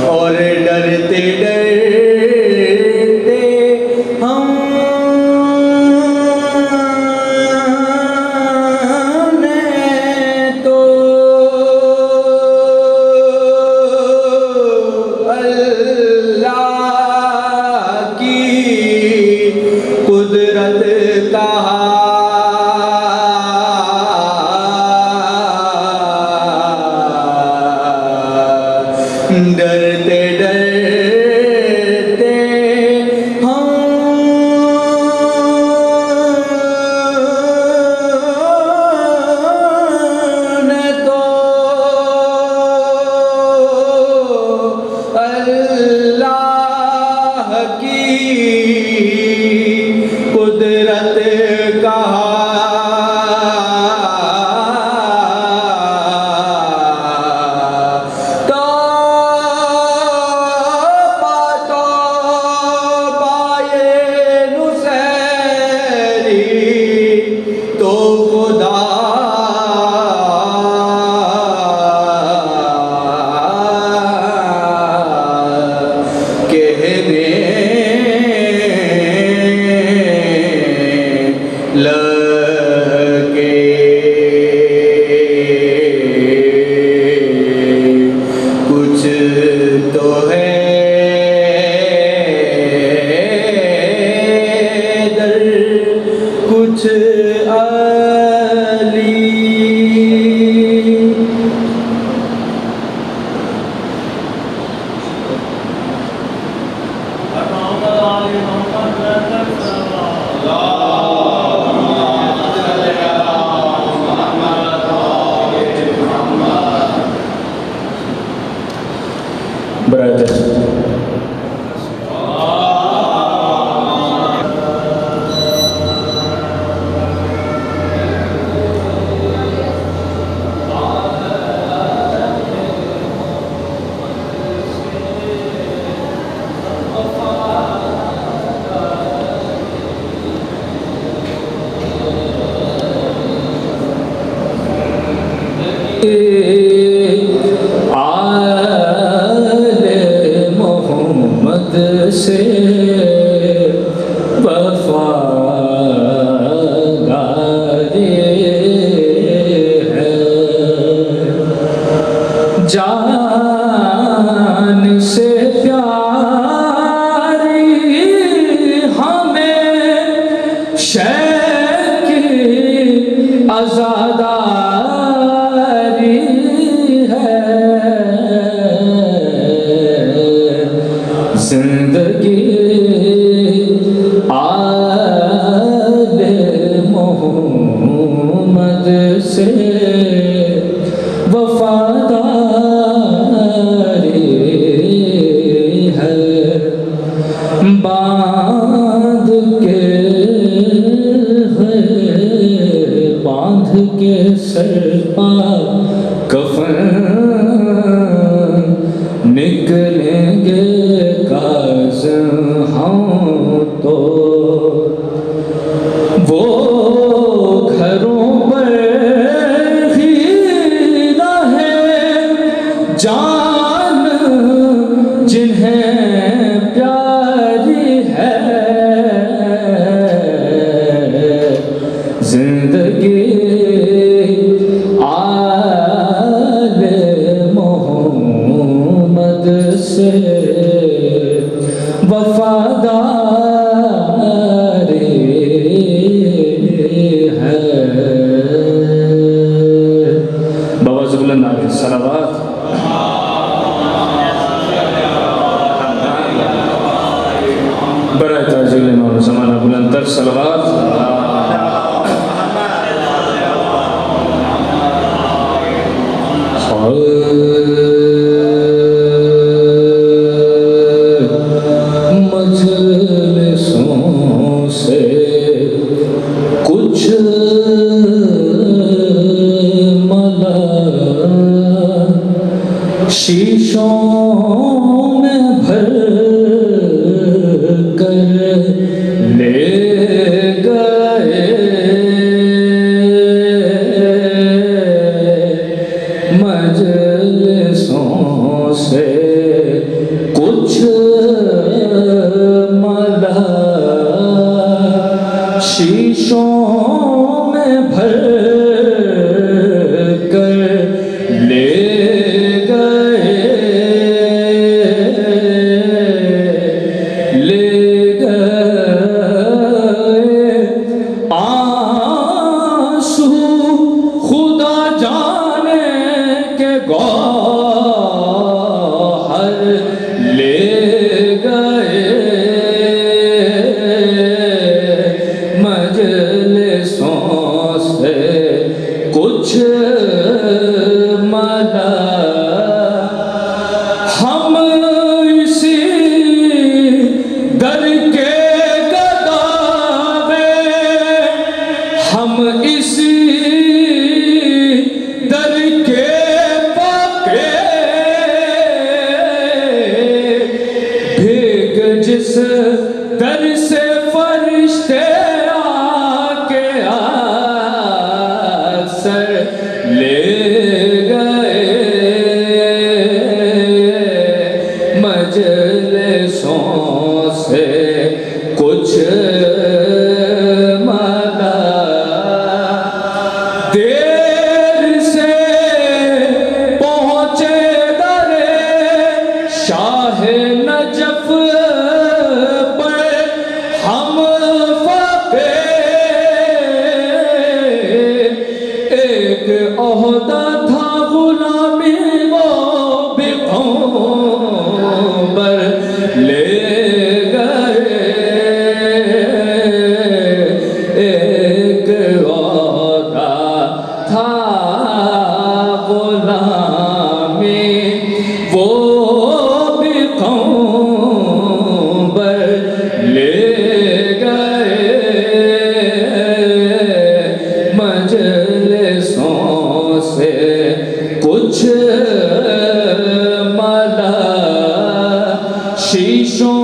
اور ڈرتے ڈرتے ہم نے تو اللہ کی قدرت کہا، ڈرتے ڈرتے ہم نے تو اللہ کی قدرت کہا، تو خدا کہنے لگے، کچھ تو ہے در کچھ علی۔ برادر آل محمد سے وفاداری ہے، جان سے پیاری ہمیں شیخ کی عزاداری ہے، زندگی آل محمد سے وفاداری ہے، باندھ کے سر پا کفن نکلیں گے کاظم ہم تو، وہ گھروں پر ہی رہے جان جنہیں پیاری ہے، زندگی آل محمد سے وفاداری ہے۔ بابا زبلند علیہ الصلوات، برائے تاجل امام زمانہ بلند تر صلوات، مجلسوں سے کچھ ملا شیشوں میں بھر کر لے گئے، وہ بھی قنبر لے گئے مجلسوں سے کچھ مالا شیشوں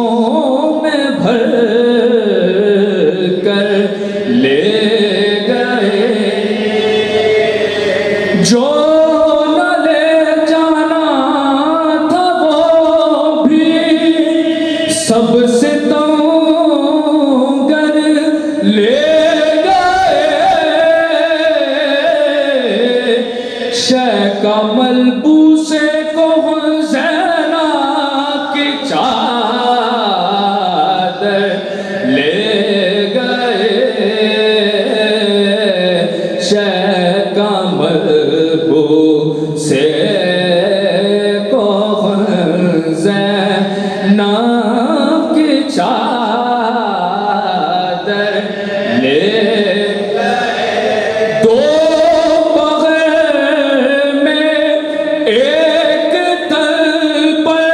میں بھر کر لے گئے جو نہ لے جانا تھا وہ بھی سب سے کر لے گئے شہ کا ملبوسے کو حسینہ کی چادر لے گئے شہ کا ملبوسے کو حسینہ کی چادر لے گئے دو بغیر میں ایک تل پر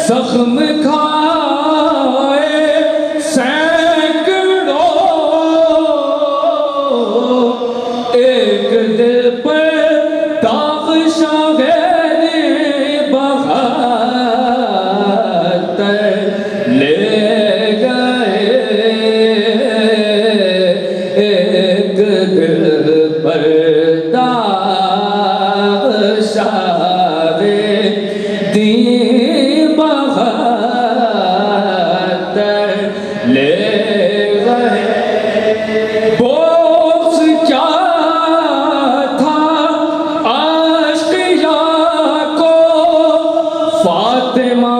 زخم کھائے سینکڑوں ایک دل پر داغ شاہد بہتر لے گئے ایک دل پر داغ شاہد بہتر لے گئے بغض کیا تھا اشقیا کو فاطمہ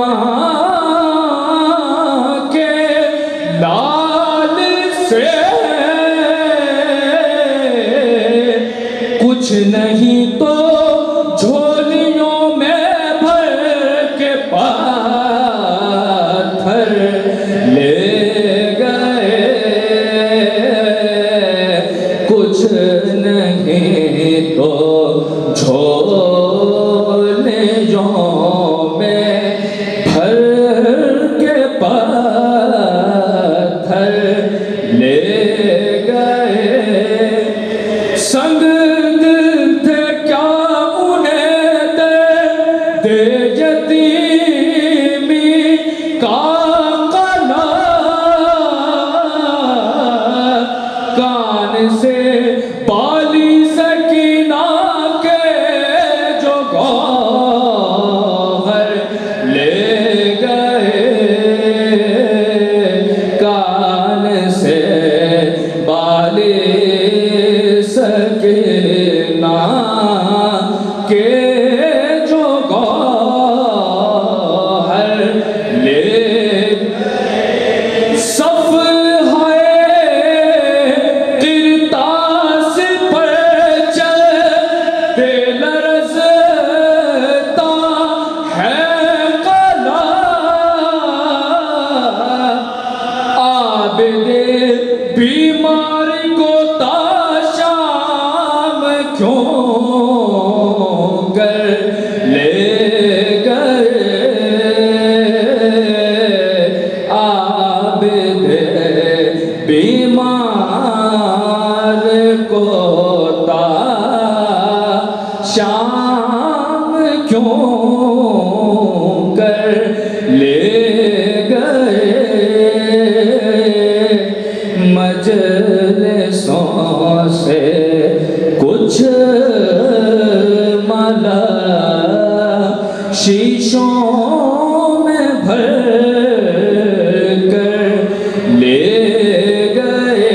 کے لال سے کچھ نہیں تو جھولیوں میں بھر کے پاتھر لے گئے کچھ نہیں تو جھولیوں میں بھر کے پاتھر لے گئے سنگ دل تھے کیا انہیں دے یتیمی کا قنا کان سے بالی سکینہ کے جو گوہر لے گئے کان سے بالی سکینہ کے جو گوہر لے صف ہے قرطاس پر چلتے لرزتا ہے قلم عابد بیمار کو تا شام کیوں کر لے گئے عابد بیمار کو تا شام کیوں کر لے گئے مجلسوں سے کچھ مالا شیشوں میں بھر کر لے گئے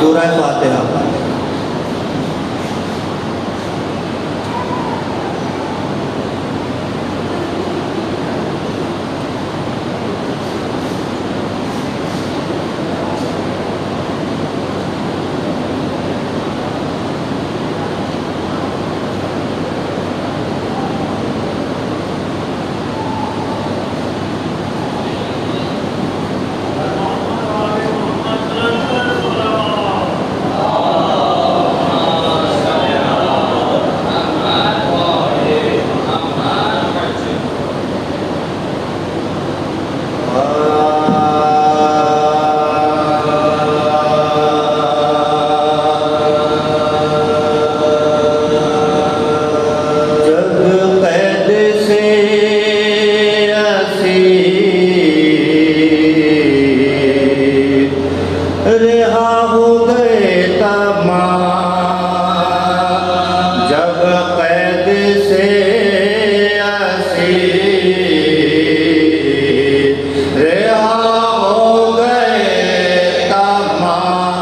سورہ فاتحہ رہا ہو گئے تمام جب قید سے اسیر رہا ہو گئے تمام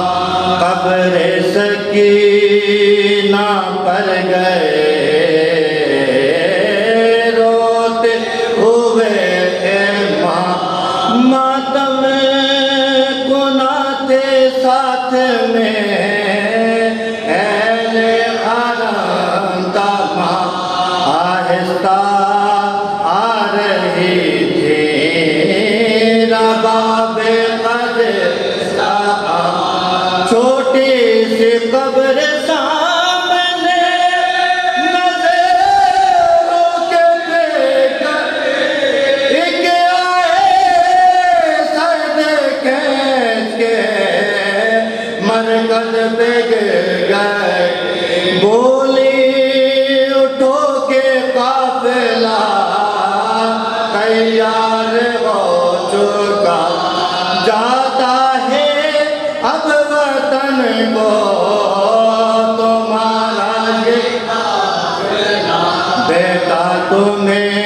قبر سکینہ پر گئے روتے ہوئے ماتم کناتے ساتھ میں اہل حرم تمام آہستہ آ رہی تھی رباب قدر چھوٹی سی قبر سامنے نظروں کے دیکھ ایک آئے سرد کھینچ کے مرکز پہ گئے بولی اٹھو کے قافلہ تیار ہو چکا جاتا ہے اب وطن کو تمہارا یہ بیٹا تمہیں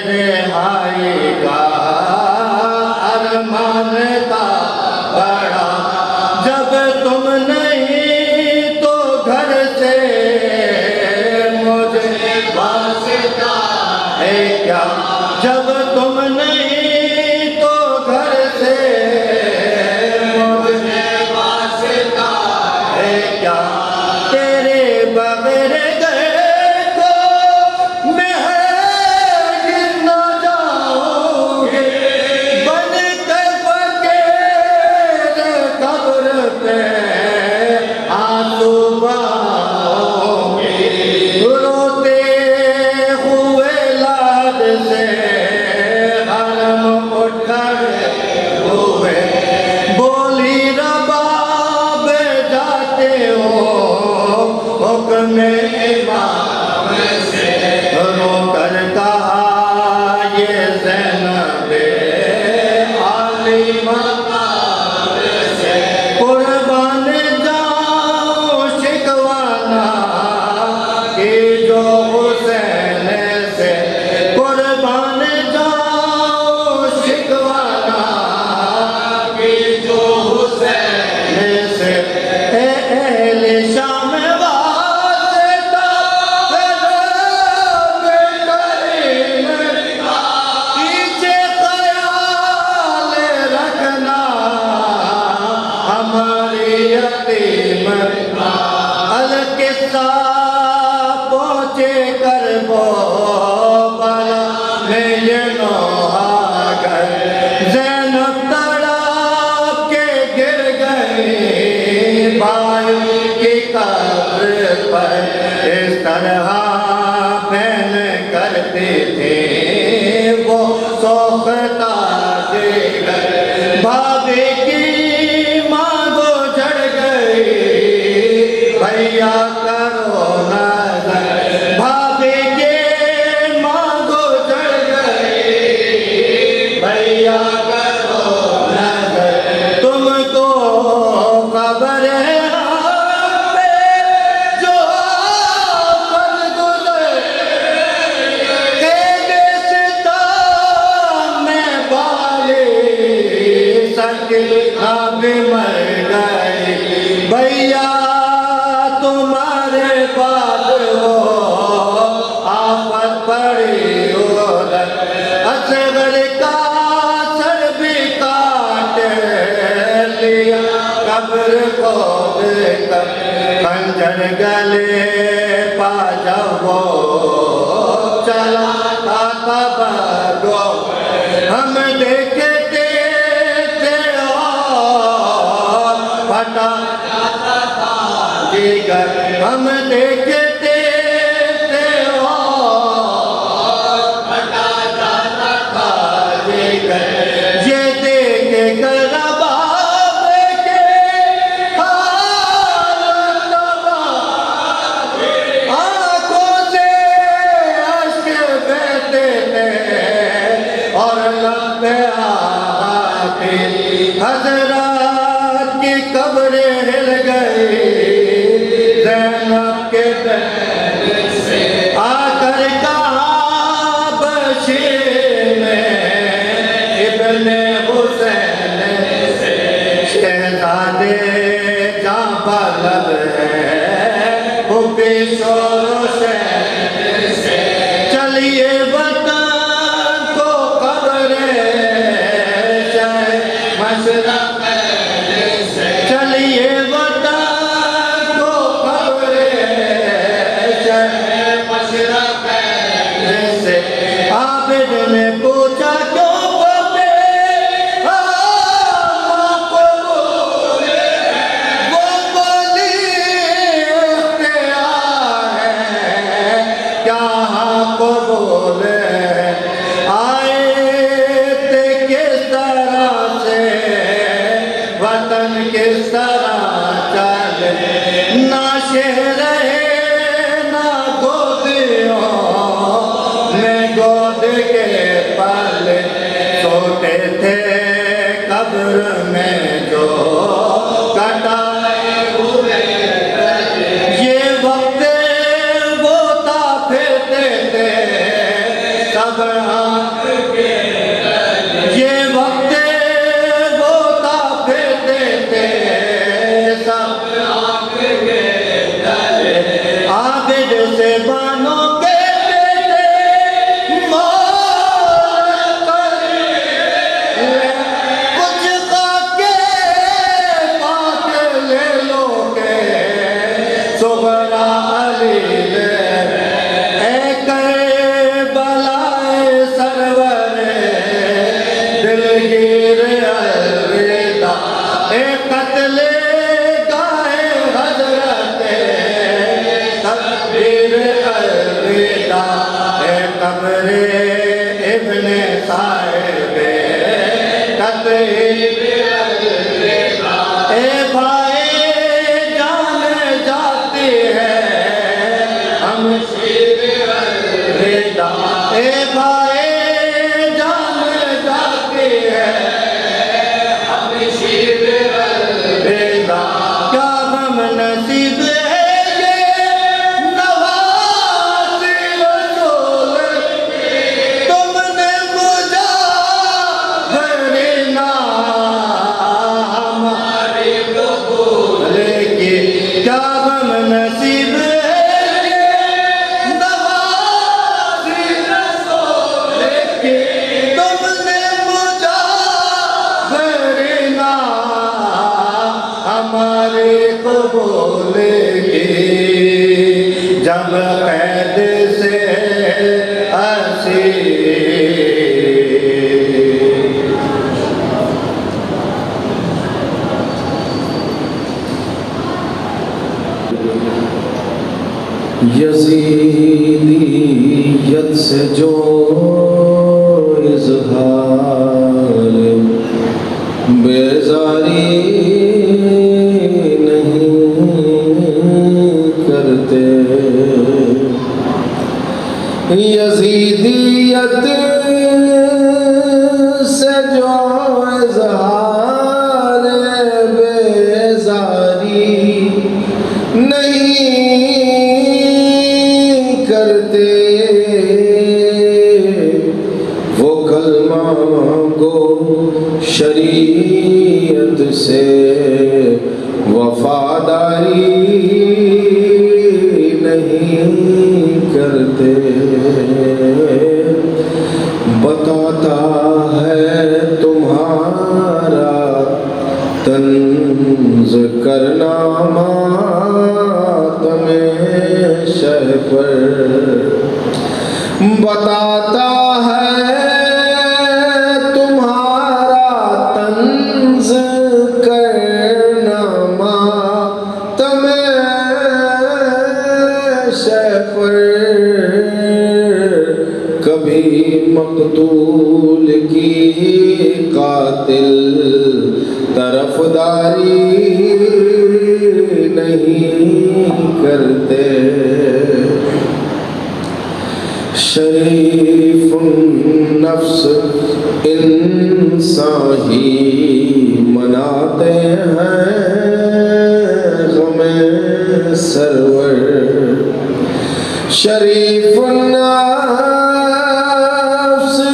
رہائی کا ارمان تھا بڑا جب تم نہیں تو گھر سے مجھے واسطہ ہے کیا جب تم نہیں تو گھر سے مجھے واسطہ ہے کیا تیرے بغیر گھر کو میں ہرگز نہ جاؤں گی بن کے فقیر قبر پہ آنسو بہاؤں گی روتے ہوئے لاد سے حرم اٹھ کھڑے ہوئے بولی رباب جاتے ہو حکم امام سے رو کر کہا یہ زینب عالمہ سے قربان جاؤں شکوانا کہ جو حسین سے قربان جاؤں شکوانا کہ جو حسین سے اے اہل شام واسطہ رب کریم پیچھے خیال رکھنا ہماری یتیم القصہ پہنچے کر وہ بلا میں یہ نوحہ گئے زینب تڑپ کے گر گئی بھائی کی قبر پر اس طرح بہن کرتے تھے وہ سوختہ جگر بھابھی کی مانگو جڑ گئی بھیا کرو نظر بھابھی کے مانگو جڑ گئی بھیا کرو نظر تم کو خبر ہے ہم پہ جو آفت گزر قید ستم میں بالی سکینہ بھی مر گئی بھیا تمہارے بعد ہو آفت پڑی ادھر اصغر کا سر بھی کاٹ لیا قبر کو دیکھ کر خنجر گلے پا جب وہ چلا تھا بگو ہم دیکھتے تھے اور پھٹا جگر ہم دیکھتے تھے اور پھٹا جاتا تھا جگر یہ دیکھ کر رباب کے حالت تباہ آنکھوں سے اشک بہتے تھے اور لب پہ آتی حضرات کی شہزادے جاں بلد ہے وہ بے شور و شہر سے چلیے وطن کو قبر شہ مشرق سے چلیے وطن کو قبر شہ مشرق سے عابد نے پوچھا کیوں بابے وطن کس طرح چلے نہ شہر رہے نہ گودیوں میں گود کے پل سوتے تھے قبر میں جو کٹائے ہوئے یہ وقت وہ تا پھرتے تھے سب آنکھ کے یہ وقت عابد سے بانوں کے بیٹے مار کر کچھ خاکے پاک لے لو کے صغرا علی لے اے کربلائے سرور دلگیر الوداع اے قتل قبر ابن صاحب تطہیر اے بھائی جان جاتی ہے ہم شیر الوداع اے بھائی جان جاتی ہے ہم شیر الوداع کیا غم نصیب کیا غم نصیب ہے نوازی رسول کی تم نے مجاہرنا ہماری قبول کی جب قید سے اسیر یزیدیت سے جو اظہار بیزاری نہیں کرتے یزیدیت سے جو اظہار بیزاری نہیں کرتے وہ کلمہ گو شریعت سے وفاداری نہیں کرتے بتاتا ہے تمہارا طنز کرنا ماتم شہ پر بتاتا ہے تمہارا طنز کرنا ماتم شہ پر کبھی مقتول کی قاتل طرفداری نہیں کرتے شریف النفس انسان ہی مناتے ہیں غم سرور شریف النفس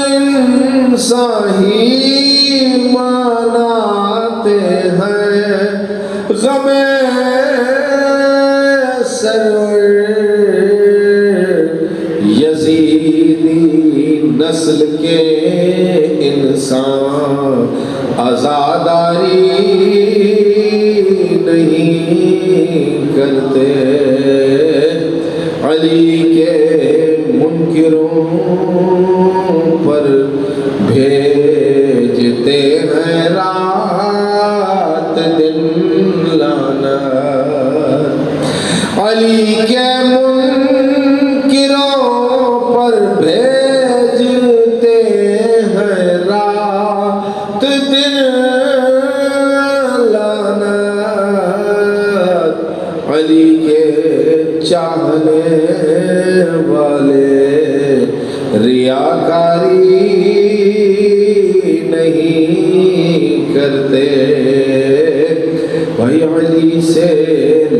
انسان ہی مناتے ہیں غم سرور یزیدی نسل کے انسان عزاداری نہیں کرتے علی کے منکروں پر بھیجتے ہیں رات دن لعنت علی کے منکروں پر بھیجتے ہیں رات دن لعنت علی کے چاہنے والے ریاکاری نہیں کرتے بھائی علی سے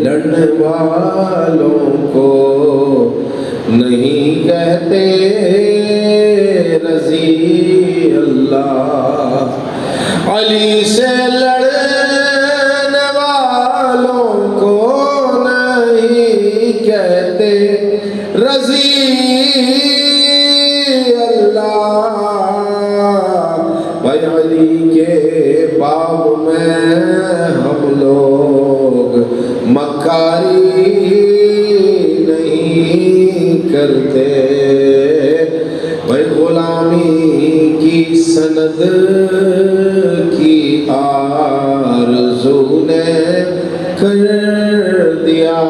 لڑنے والوں کو نہیں کہتے رضی اللہ علی سے لڑنے والوں کو نہیں کہتے رضی اللہ بھائی علی کے باب میں ہم لوگ مکاری نہیں کرتے بھائی غلامی کی سند کی آرزو نے کر دیا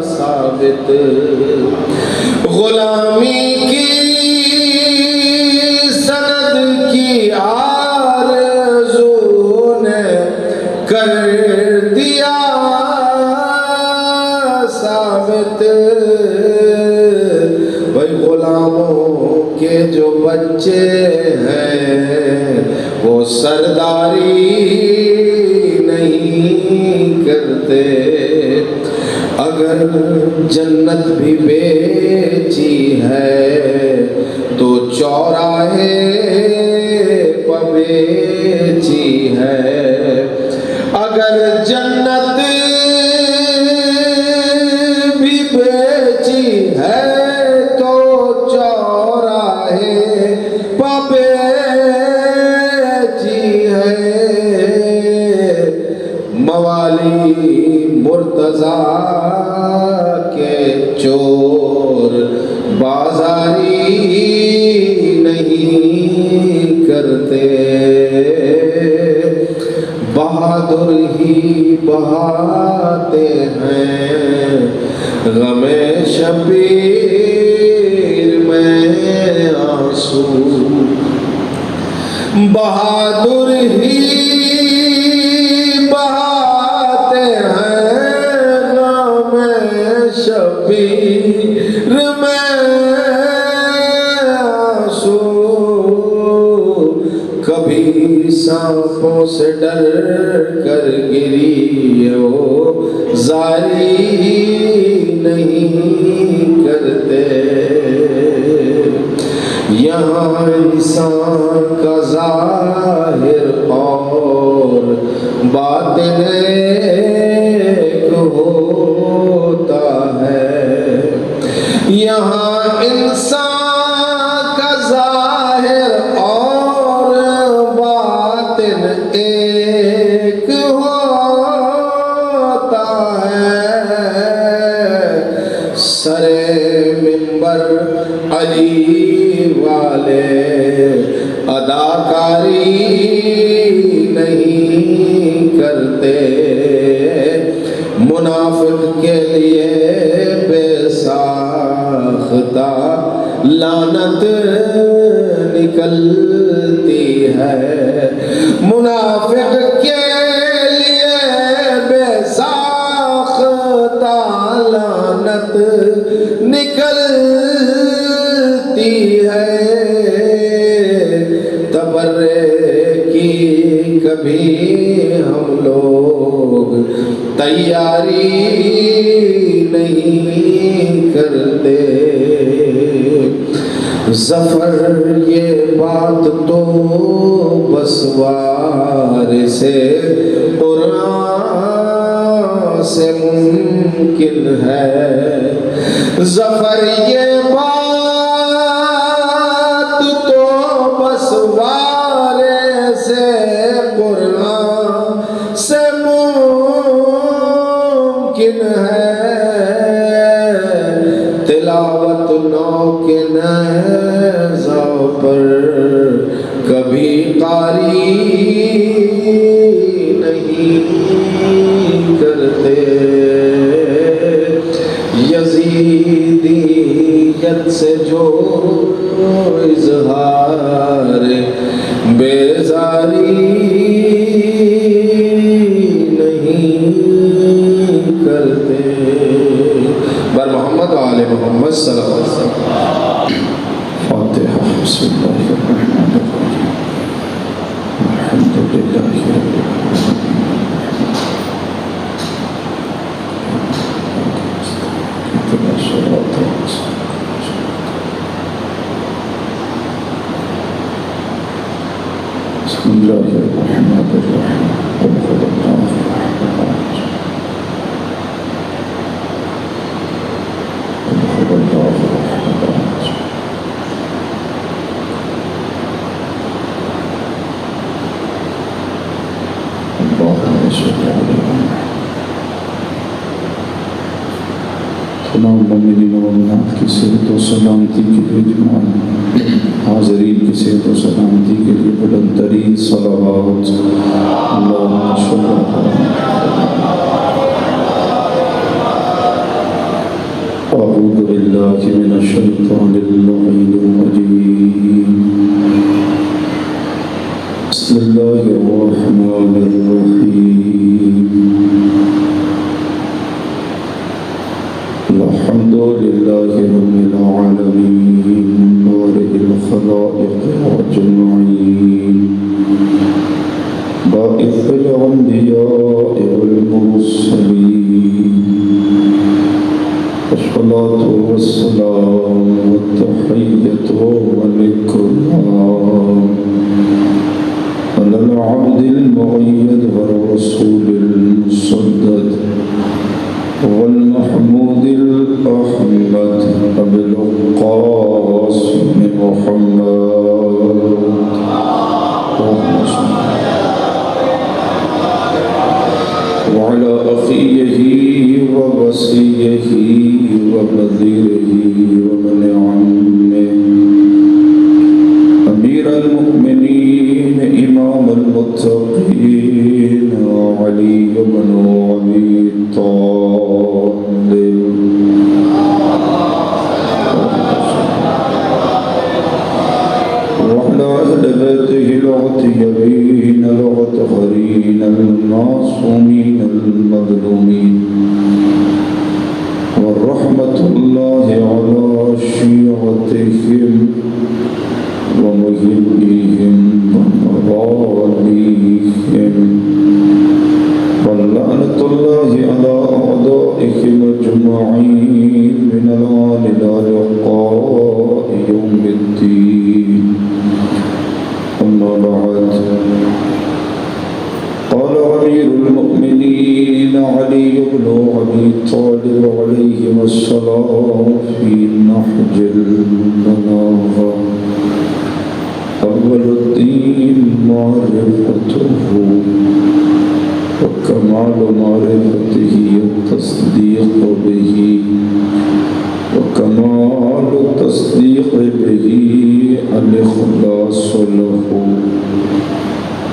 ثابت غلامی کی سند کی آرزو نے کر دیا ثابت بھائی غلاموں کے جو بچے ہیں وہ سرداری نہیں کرتے اگر جنت بھی بیچی ہے تو چوراہے پہ بیچی ہے اگر جنت بھی بیچی ہے تو چوراہے پہ بیچی ہے موالی مرتضیٰ کے چور بازاری نہیں کرتے بہادر ہی بہاتے ہیں غم شبیر میں آنسو بہادر ہی شبیر میں آنسو کبھی سانپوں سے ڈر کر گری ہو زاری نہیں کرتے یہاں انسان کا ظاہر اور باطن ایک ہوتا ہے یہاں انسان کا ظاہر اور باطن ایک ہوتا ہے سر منبر علی والے اداکاری نہیں کرتے منافق کے لیے بے ساختہ لعنت نکلتی ہے منافق کے لیے بے ساختہ لعنت نکلتی ہے تبرے کی کبھی ہم لوگ تیاری نہیں کرتے ظفر یہ بات تو بس وارث قرآن ظفر یہ بات تو بس وارے سے قرآن سے ممکن ہے، تلاوت نو کے نیزہ پر کبھی قاری نہیں کرتے، یزیدیت سے جو اظہار بیزاری نہیں کرتے۔ بر محمد و آل محمد صلی اللہ علیہ وسلم۔ فاتحہ۔ بسم اللہ الرحمن الرحیم۔ الحمد للہ رب بسم اللہ الرحمن الرحیم۔ قل هو الله احد قل هو الله احد اللهم صل على تمام مومنین و مومنات کی صحت و سلامتی کے لیے، جماعت حاضرین کی صحت و سلامتی کے لیے بلند ترین صلوات اللہم صل علی اعوذ باللہ من الشیطان اللعین الرجیم بسم اللہ الرحمن الرحیم الحمد للہ رب العالمین بارئ الخلائق اجمعین باعث الانبیاء والمرسلین الصلاة والسلام والتحیۃ والاکرام علی العبد المؤید والرسول المسدد والمحمود الأحمد أبي القاسم محمد وعلى أخيه ووصيه وبذيره ومن عمه أمير المؤمنين إمام المتقين علي بن أبي طالب وعلى أهل بيته العطيبين العطهرين المعصومين المظلومين ورحمة الله على شيعتهم ومهلهم ومواليهم ولعنة الله على أعدائهم أجمعين من الآن إلى لقاء يوم الدين أما بعد قال أمير المؤمنين علي بن أبي طالب عليه السلام في نهج البلاغة أول الدين معرفته وكمال معرفته التصديق به وكمال التصديق به الإخلاص له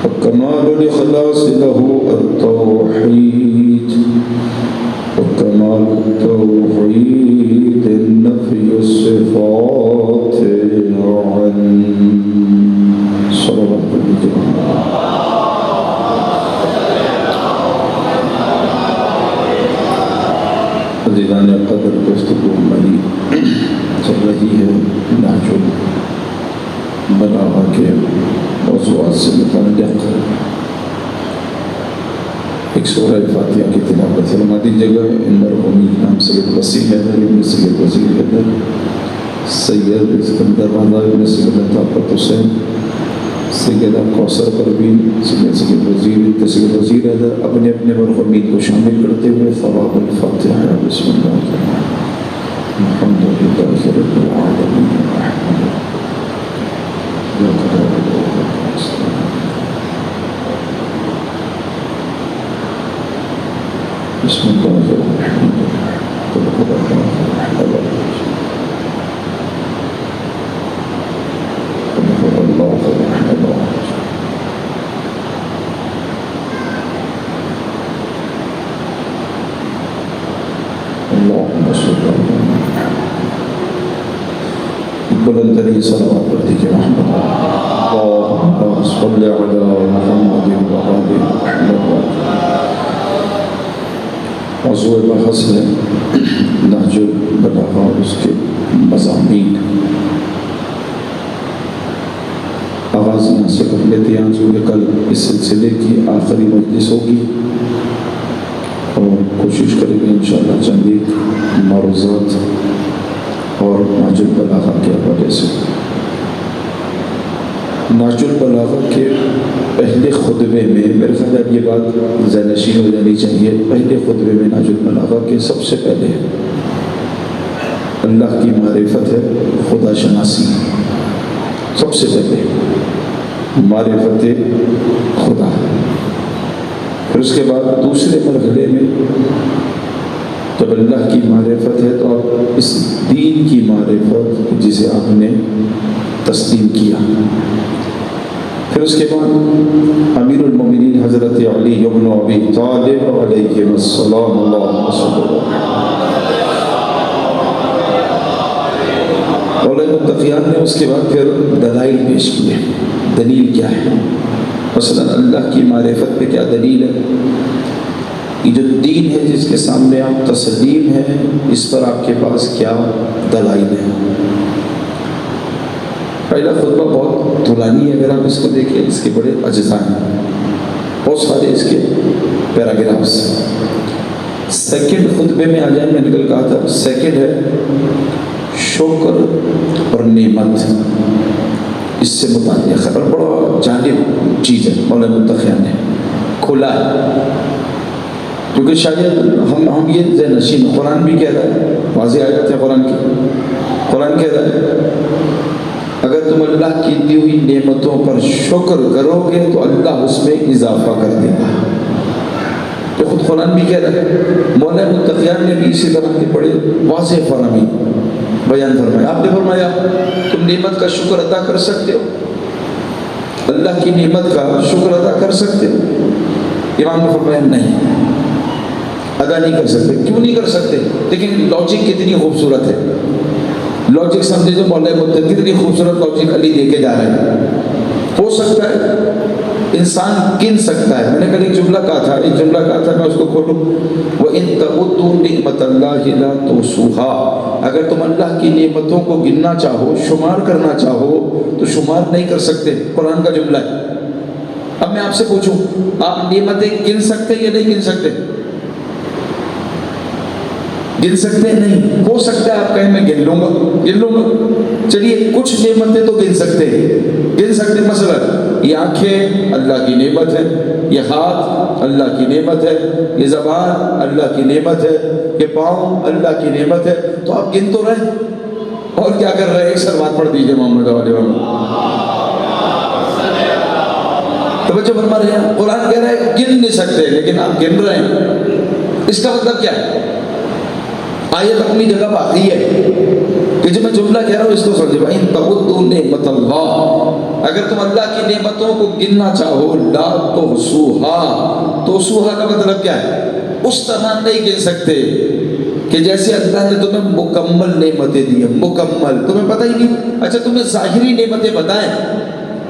وكمال الإخلاص له التوحيد وكمال التوحيد النفي الصفات عن صلوات الله عزیزان قدر گفتگو ہماری چل رہی ہے نہج البلاغہ کے موضوعات سے متعلق ایک سورہ فاتحہ کی تلاوت فرما دیجیے گا۔ ان مرحومین نام سید وسیع حیدر ابن سید وزیر حیدر، سید اسکندر رضا ابن سید طاقت حسین، سیدہ کوثر پروین، سید وزیر حیدر، اپنے اپنے مرحومین کو شامل کرتے ہوئے ثواب الفاتحہ۔ بسم اللہ الرحمن الرحیم۔ الحمد لله رب العالمين الرحمن بسم الله الرحمن الرحيم قل هو الله احد الله قل هو الله احد الله اللهم صل على بلند ترین صلوات پڑھتی کہ رحمت اللهم صل على محمد وآل محمد. موضوع بحث ہے نہج البلاغہ اور اس کے مضامین. آغاز یہاں سے کر لیتے ہیں چونکہ کل اس سلسلے کی آخری مجلس ہوگی اور کوشش کریں گے انشاءاللہ چند ایک معروضات اور نہج البلاغہ کے حوالے سے. نہج البلاغہ کے پہلے خطبے میں میرے خیال ہے یہ بات ذہنشین ہو جانی چاہیے. پہلے خطبے میں نہج البلاغہ کے سب سے پہلے اللہ کی معرفت ہے, خدا شناسی. سب سے پہلے معرفت خدا. پھر اس کے بعد دوسرے مرحلے میں جب اللہ کی معرفت ہے تو آپ اس دین کی معرفت جسے آپ نے تسلیم کیا. پھر اس کے بعد امیر المومنین حضرت علی بن ابی طالب علیہ السلام اللہم صلی اللہ. علماء متقیان نے اس کے بعد پھر دلائل پیش کیے. دلیل کیا ہے؟ مثلا اللہ کی معرفت پہ کیا دلیل ہے؟ یہ جو دین ہے جس کے سامنے آپ تسلیم ہیں اس پر آپ کے پاس کیا دلائل ہیں؟ پہلا خطبہ بہت طولانی ہے, اگر آپ اس کو دیکھیں اس کے بڑے اجزاء ہیں, بہت سارے اس کے پیراگرافس. سیکنڈ خطبے میں آ جائیں, میں نے کل کہا تھا سیکنڈ ہے شکر اور نعمت. اس سے متعلق ہے اور بڑا جانب چیز ہے, علماء متقیان نے کھولا ہے کیونکہ شاید ہم یہ ذہنشین. قرآن بھی کہہ رہا ہے, واضح آیت ہے قرآن کی. قرآن کہہ رہا ہے اگر تم اللہ کی دی ہوئی نعمتوں پر شکر کرو گے تو اللہ اس میں اضافہ کر دے گا. تو خود قرآن بھی کہہ رہا ہے. مولانا متقیان نے بھی اسی طرح کے بڑے واضح فرمی بیان فرمایا. آپ نے فرمایا تم نعمت کا شکر ادا کر سکتے ہو, اللہ کی نعمت کا شکر ادا کر سکتے ہو؟ امام نے فرمایا نہیں, ادا نہیں کر سکتے. کیوں نہیں کر سکتے؟ لیکن لاجک کتنی خوبصورت ہے. لاجک سمجھے جو مولانا متقی کتنی خوبصورت لاجک علی دے کے جا رہے ہیں. ہو سکتا ہے انسان گن سکتا ہے. میں نے کل ایک جملہ کہا تھا میں اس کو کھولوں. وَإِن تَعُدُّوا نِعْمَةَ اللَّهِ لَا تُحْصُوهَا. اگر تم اللہ کی نعمتوں کو گننا چاہو, شمار کرنا چاہو تو شمار نہیں کر سکتے. قرآن کا جملہ ہے. اب میں آپ سے پوچھوں آپ نعمتیں گن سکتے یا نہیں گن سکتے؟ گن سکتے ہیں؟ نہیں. ہو سکتا ہے آپ کہیں میں گن لوں گا. چلیے کچھ نعمتیں تو گن سکتے ہیں. مثلا یہ آنکھیں اللہ کی نعمت ہے, یہ ہاتھ اللہ کی نعمت ہے, یہ زبان اللہ کی نعمت ہے, یہ پاؤں اللہ کی نعمت ہے. تو آپ گن تو رہے اور کیا کر رہے ہیں؟ ایک سلوات پڑھ دیجئے محمد علیہ وسلم. توجہ فرما رہے ہیں. قرآن کہہ رہا ہے گن نہیں سکتے لیکن آپ گن رہے ہیں. اس کا مطلب کیا ہے؟ آیت اپنی جگہ باقی ہے کہ جو میں جملہ کہہ رہا ہوں اس کو سمجھے. بھائی تَعُدُّوا نِعْمَةَ اللَّهِ. اگر تم اللہ کی نعمتوں کو گننا چاہو لا تحصوها. تحصوها کا مطلب کیا ہے؟ اس طرح نہیں گن سکتے کہ جیسے اللہ نے تمہیں مکمل نعمتیں دی ہیں. مکمل تمہیں پتہ ہی نہیں. اچھا تمہیں ظاہری نعمتیں پتہ ہیں,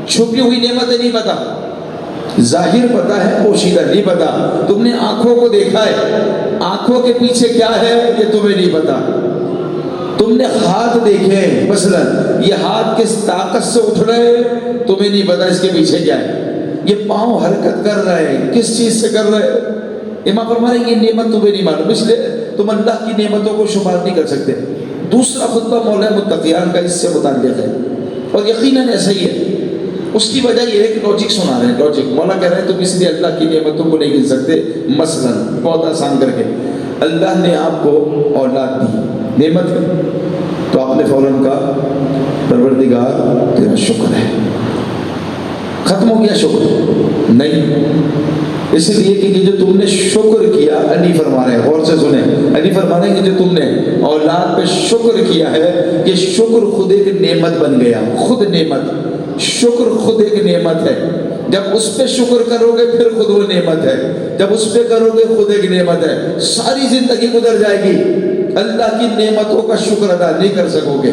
چھپی ہوئی نعمتیں نہیں پتہ. ظاہر پتہ ہے, پوشیدہ نہیں پتہ. تم نے آنکھوں کو دیکھا ہے, آنکھوں کے پیچھے کیا ہے یہ تمہیں نہیں پتہ. تم نے ہاتھ دیکھے, مثلا یہ ہاتھ کس طاقت سے اٹھ رہے تمہیں نہیں پتہ اس کے پیچھے کیا ہے. یہ پاؤں حرکت کر رہے ہیں کس چیز سے کر رہے ہیں. امام فرما رہے ہیں یہ نعمت تمہیں نہیں معلوم, اس لیے تم اللہ کی نعمتوں کو شمار نہیں کر سکتے. دوسرا خطبہ مولانا متقیان کا اس سے متعلق ہے اور یقیناً ایسا ہی ہے. اس کی وجہ یہ ہے کہ لاجک سنا رہے ہیں. لاجک مولا کہہ رہے ہیں تم اس لیے اللہ کی نعمتوں کو نہیں گن سکتے. مثلا بہت آسان کر کے اللہ نے آپ کو اولاد دی, نعمت ہے، تو آپ نے فوراً کہا پروردگار تیرا شکر ہے. ختم ہو گیا شکر؟ نہیں، اس لیے کہ جو تم نے شکر کیا، علی فرما رہے ہیں، غور سے سنیں، علی فرما رہے ہیں کہ جو تم نے اولاد پہ شکر کیا ہے، یہ شکر خود ایک نعمت بن گیا. خود نعمت، شکر خود ایک نعمت ہے. جب اس پہ شکر کرو گے پھر خود وہ نعمت ہے، جب اس پہ کرو گے خود ایک نعمت ہے. ساری زندگی گزر جائے گی، اللہ کی نعمتوں کا شکر ادا نہیں کر سکو گے.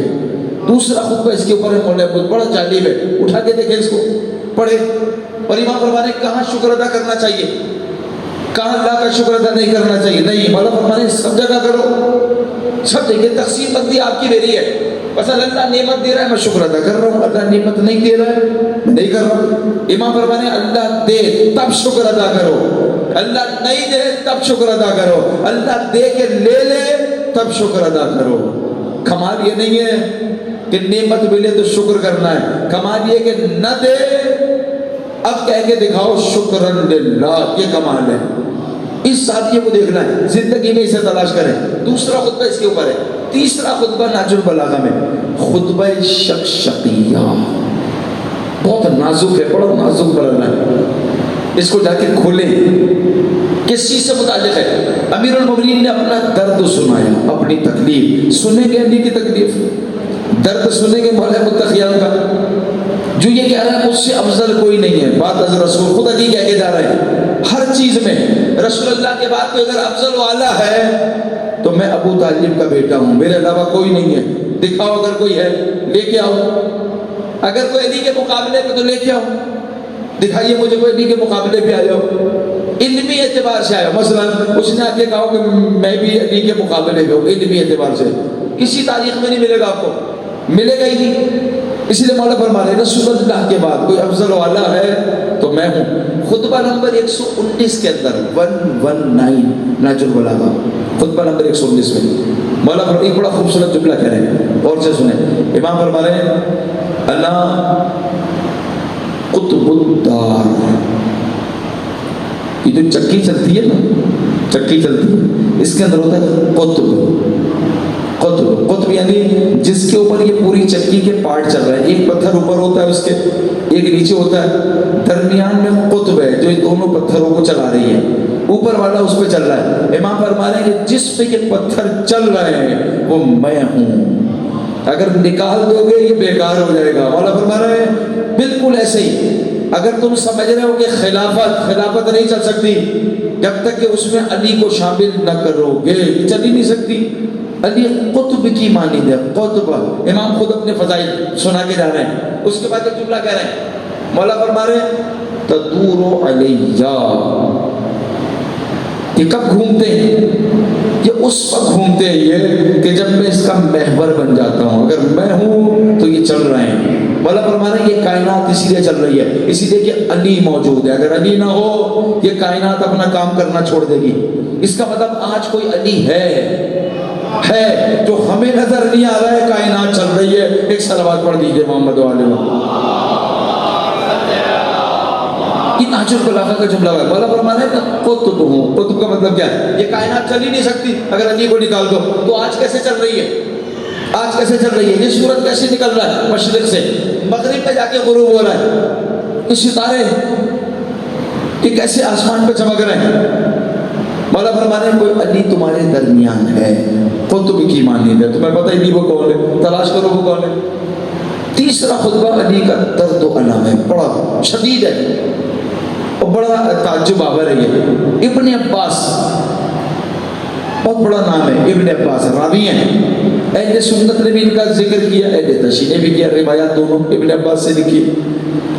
دوسرا خطبہ اس کے اوپر ہے، مولانا بڑا جالب ہے، اٹھا کے دیکھیں اس کو، پڑھے. اور امام فرمانے کہاں شکر ادا کرنا چاہیے، کہاں اللہ کا شکر ادا نہیں کرنا چاہیے؟ نہیں، مولا فرمانے سب جگہ کرو، سب جگہ. تقسیم بندی آپ کی میری ہے. بس اللہ نعمت دے رہا ہے میں شکر ادا کر رہا ہوں، اللہ نعمت نہیں دے رہا ہے میں نہیں کر رہا ہوں. امام فرمانے اللہ دے تب شکر ادا کرو، اللہ نہیں دے تب شکر ادا کرو، اللہ دے کے لے لے تب شکر ادا کرو. کمال یہ نہیں ہے کہ نعمت ملے تو شکر کرنا ہے، کمال یہ کہ نہ دے اب کہہ کے دکھاؤ شکرن للہ، یہ کمال ہے. اس ساتھیے کو دیکھنا ہے، زندگی میں اسے تلاش کریں. دوسرا خطبہ اس کے اوپر ہے. تیسرا خطبہ نہج البلاغہ میں خطبہ شقشقیہ، بہت نازک ہے، بڑا نازک بلاغہ ہے. اس کو جا کے کھولیں. کس چیز سے متعلق ہے؟ امیر المومنین نے اپنا درد سنایا، اپنی تکلیف سنیں گے، علی کی تکلیف، درد سنیں گے مولا متقیان کا، جو یہ کہہ رہا ہے مجھ سے افضل کوئی نہیں ہے. بات از رسول، خود علی کہہ کے جا رہے ہیں ہر چیز میں رسول اللہ کے بعد کوئی اگر افضل والا ہے تو میں ابو طالب کا بیٹا ہوں، میرے علاوہ کوئی نہیں ہے. دکھاؤ اگر کوئی ہے، لے کے آؤ. اگر کوئی علی کے مقابلے پہ تو لے کے آؤ، دکھائیے مجھے کوئی علی کے مقابلے پہ آئے ہو، علمی اعتبار سے آیا. مثلا اس نے آ کے کہا کہ میں بھی علی کے مقابلے پہ ہوں، علمی اعتبار سے کسی تاریخ میں نہیں ملے گا، آپ کو ملے گا ہی نہیں. اس لیے مولا فرما رہے ہیں رسول اللہ کے بعد کوئی افضل والا ہے تو میں ہوں. خطبہ نمبر 119 کے اندر 119 نہج البلاغہ، خطبہ نمبر 119 میں مولا فرما ایک بڑا خوبصورت جملہ کہہ رہے ہیں، اور سے سنیں. امام فرما رہے ہیں انا قطب الدار. یہ جو چکی چلتی ہے نا، چکی چلتی ہے، اس کے اندر ہوتا ہے قطب. قطب، قطب یعنی جس کے اوپر یہ پوری چکی کے پارٹ چل رہے ہیں. ایک پتھر اوپر ہوتا ہے اس کے، ایک نیچے ہوتا ہے، درمیان میں قطب ہے جو دونوں پتھروں کو چلا رہی ہے. اوپر والا اس پہ چل رہا ہے. امام فرما رہے ہیں کہ جس پہ یہ پتھر چل رہے ہیں وہ میں ہوں. اگر نکال دو گے یہ بیکار ہو جائے گا. مولا فرما رہے ہیں بالکل ایسے ہی اگر تم سمجھ رہے ہو کہ خلافت نہیں چل سکتی جب تک کہ اس میں علی کو شامل نہ کرو گے، چل ہی نہیں سکتی. علی قطب کی مانند ہے، قطب. امام خود اپنے فضائل سنا کے جا رہے ہیں. اس کے بعد ایک جملہ کہہ رہے ہیں، مولا فرما رہے ہیں تدور علیہ، یہ کب گھومتے ہیں؟ یہ اس وقت گھومتے ہیں یہ کہ جب میں اس کا محور بن جاتا ہوں. اگر میں ہوں تو یہ چل رہے ہیں. مولا فرما رہے ہیں یہ کائنات اسی لیے چل رہی ہے، اسی لیے کہ علی موجود ہے. اگر علی نہ ہو یہ کائنات اپنا کام کرنا چھوڑ دے گی. اس کا مطلب آج کوئی علی ہے جو ہمیں نظر نہیں آ رہا ہے، کائنات چل رہی ہے. ایک صلوات پڑھ دیجئے محمد والے. یہ نہج البلاغہ کا جملہ ہے. مولا فرما رہے ہیں قطب ہوں. قطب کا مطلب کیا ہے؟ یہ کائنات چل ہی نہیں سکتی اگر علی کو نکال دو. تو آج کیسے چل رہی ہے؟ آج کیسے چل رہی ہے؟ یہ سورج کیسے نکل رہا ہے؟ مشرق سے مغرب پہ جا کے غروب ہو رہا ہے. یہ ستارے یہ کیسے آسمان پہ چمک رہے ہیں؟ مولا فرما رہے ہیں کوئی علی تمہارے درمیان ہے، قطب کی مانند ہے. تمہیں پتہ ہی نہیں وہ کون ہے، تلاش کرو وہ کون ہے. تیسرا خطبہ علی کا درد و الم ہے، بڑا شدید ہے اور بڑا تعجب آور ہے. یہ ابن عباس، بہت بڑا نام ہے ابن عباس، راوی ہیں. اہل سنت نے بھی ان کا ذکر کیا، اہل تشیع نے بھی کیا، روایات دونوں ابن عباس سے لکھی.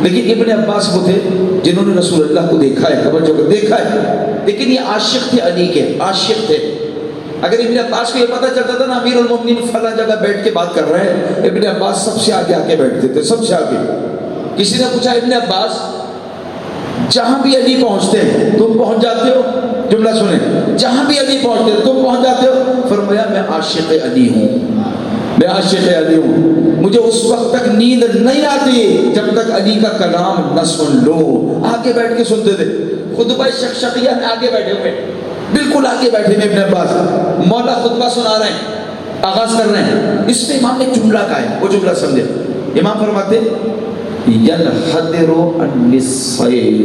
لیکن ابن عباس وہ تھے جنہوں نے رسول اللہ کو دیکھا ہے، توجہ کو دیکھا ہے، لیکن یہ عاشق تھے علی کے، عاشق تھے. اگر ابن عباس کو یہ پتہ چلتا تھا نا امیر المومنین فلاں جگہ بیٹھ کے بات کر رہے ہیں، ابن عباس سب سے آگے آ کے بیٹھتے تھے، سب سے آگے. کسی نے پوچھا ابن عباس جہاں بھی علی پہنچتے ہیں تم پہنچ جاتے ہو؟ جملہ سنیں، جہاں بھی علی پہنچتے ہیں تم پہنچ جاتے ہو؟ فرمایا میں عاشق علی ہوں، میں عاشق علی ہوں. مجھے اس وقت تک نیند نہیں آتی جب تک علی کا کلام نہ سن لو. آگے بیٹھ کے سنتے تھے. خطبہ شقشقیہ میں آگے بیٹھے ہوئے، بالکل آگے بیٹھے ہوئے ابن عباس. مولا خطبہ سنا رہے ہیں، آغاز کر رہے ہیں، اس میں امام نے جملہ کہا ہے، وہ جملہ سمجھے۔ امام فرماتے ینحدر النسیل،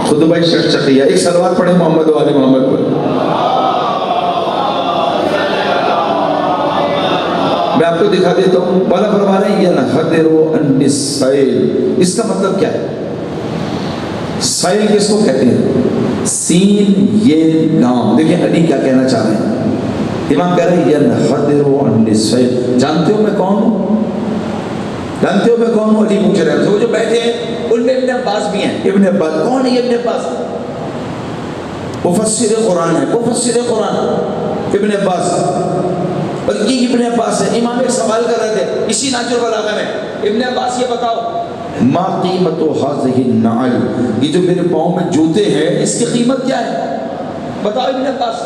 خطبہ شقیہ، ایک صلوات پڑھیں محمد و آل محمد پر۔ میں آپ کو دکھا دیتا ہوں، مولا فرما رہے ہیں ینحدر النسیل، اس کا مطلب کیا ہے؟ سائل کس کو کہتے ہیں؟ سین یہ لام۔ دیکھیں علی کیا کہنا چاہ رہے ہیں، امام کہہ رہے ہیں ینحدر النسیل۔ جانتے ہو میں کون ہوں؟ جانتے ہو میں کون ہوں؟ علی پوچھ رہے ہیں، وہ جو بیٹھے ہیں ان میں ابن عباس بھی ہیں۔ ابن عباس کون ہے؟ ابن عباس مفسر قرآن ہے، مفسر قرآن ابن عباس، بلکہ ابن عباس ہے۔ امام ایک سوال کر رہے تھے اسی نہج البلاغہ میں، ابن عباس یہ بتاؤ ما قیمت هذه النعل، یہ جو میرے پاؤں میں جوتے ہیں اس کی قیمت کیا ہے؟ بتاؤ ابن عباس۔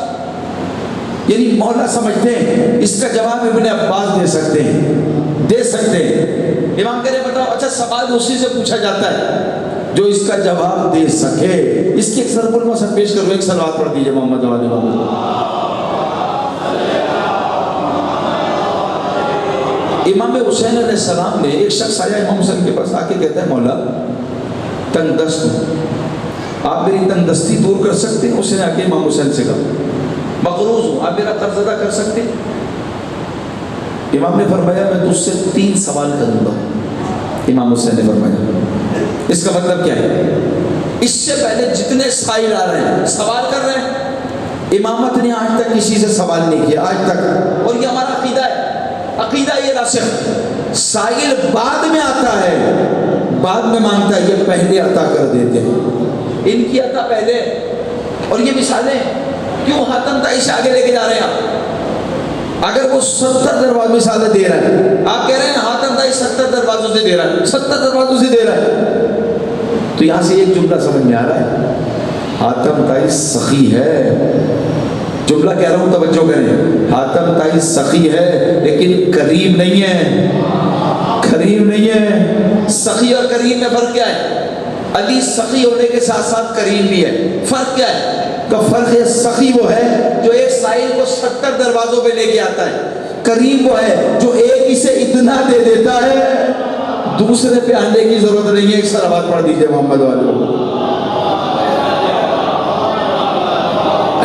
یعنی مولا سمجھتے ہیں اس کا جواب ابن عباس دے سکتے ہیں، دے سکتے ہیں۔ امام کہہ رہے بتاؤ، اچھا سوال اسی سے پوچھا جاتا ہے جو اس کا جواب دے سکے۔ اس کی ایک ضرب المثل پیش کرو، ایک صلوات پڑھ دیجئے محمد و آل محمد۔ امام حسین علیہ السلام نے، ایک شخص آیا امام حسین کے پاس آ کے کہتا ہے مولا تنگ دست ہوں، آپ میری تنگ دستی دور کر سکتے ہیں؟ اس نے آ کے امام حسین سے کہا مقروض ہوں، آپ میرا قرض ادا کر سکتے ہیں؟ امام نے فرمایا میں تجھ سے 3 سوال کروں گا۔ امام حسین نے فرمایا اس کا مطلب کیا ہے؟ اس سے پہلے جتنے سائل آ رہے ہیں سوال کر رہے ہیں، امامت نے آج تک کسی سے سوال نہیں کیا آج تک، اور یہ ہمارا عقیدہ ہے، عقیدہ یہ راسخ، سائل بعد میں آتا ہے، بعد میں مانگتا ہے، یہ پہلے عطا کر دیتے ہیں، ان کی عطا پہلے۔ اور یہ مثالیں کیوں حاتم طائی سے آگے لے کے جا رہے ہیں آپ؟ اگر وہ 70 دروازوں مثالیں دے رہا ہے، آپ کہہ رہے ہیں حاتم طائی 70 دروازوں سے دے رہا ہے، 70 دروازوں سے دے رہا ہے، تو یہاں سے ایک جملہ سمجھ میں آ رہا ہے، حاتم طائی سخی ہے۔ جملہ کہہ رہا ہوں توجہ کریں، حاتم طائی سخی ہے لیکن کریم نہیں ہے، کریم نہیں ہے۔ سخی اور کریم میں فرق کیا ہے؟ علی سخی ہونے کے ساتھ ساتھ کریم بھی ہے، فرق کیا ہے؟ کا فرق ہے، سخی وہ ہے جو ایک سائل کو 70 دروازوں پہ لے کے آتا ہے، کریم وہ ہے جو ایک ہی سے اتنا دے دیتا ہے دوسرے پہ آنے کی ضرورت نہیں ہے۔ ایک صلوات پڑھ دیجئے محمد والے۔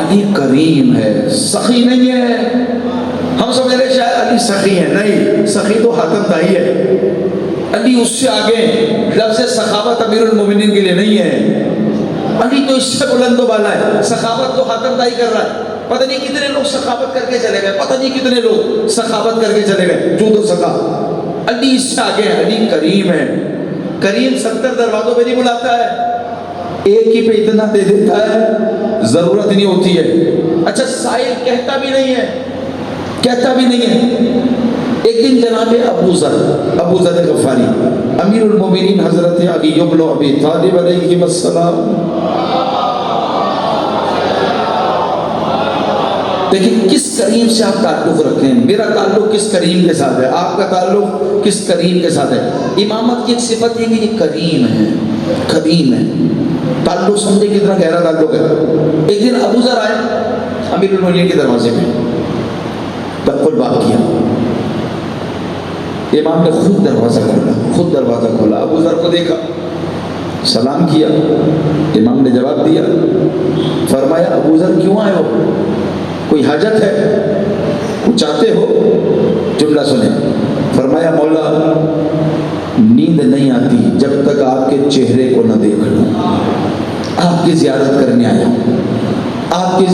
علی کریم ہے، سخی نہیں ہے۔ ہم سمجھ رہے شاید علی سخی ہے، نہیں، سخی تو حاتم طائی ہے، علی اس سے آگے، لفظ سخاوت امیر المومنین کے لیے نہیں ہے، علی تو اس سے بلند و بالا ہے، سخاوت تو حاتم طائی کر رہا ہے۔ پتہ نہیں کتنے لوگ سخاوت کر کے چلے گئے، پتہ نہیں کتنے لوگ سخاوت کر کے چلے گئے، جو تو سخا، علی اس سے آگے ہے، علی کریم ہے۔ کریم 70 دروازوں پہ نہیں بلاتا ہے، ایک ہی پہ اتنا دے دیتا ہے، ضرورت نہیں ہوتی ہے۔ اچھا سائل کہتا بھی نہیں ہے، کہتا بھی نہیں ہے۔ ایک دن جناب ابو ذر غفاری امیر المومنین حضرت علی بن ابی طالب علیہ السلام، دیکھیں کس کریم سے آپ تعلق رکھتے ہیں۔ میرا تعلق کس کریم کے ساتھ ہے، آپ کا تعلق کس کریم کے ساتھ ہے۔ امامت کی ایک صفت یہ کہ یہ کریم ہے، کریم ہے۔ تعلق سمجھے کتنا گہرا تعلق ہے۔ ایک دن ابو ذر آئے امیر المومنین کے دروازے میں، بالکل بات کیا، امام نے خود دروازہ کھولا، ابو ذر کو دیکھا، سلام کیا، امام نے جواب دیا، فرمایا ابو ذر کیوں آئے ہو، کوئی حاجت ہے، کچھ چاہتے ہو؟ جملہ سنیں، فرمایا مولا نیند نہیں آتی جب تک آپ کے چہرے کو نہ دیکھ لوں، آپ کی زیارت کرنے آیا ہوں، آپ کی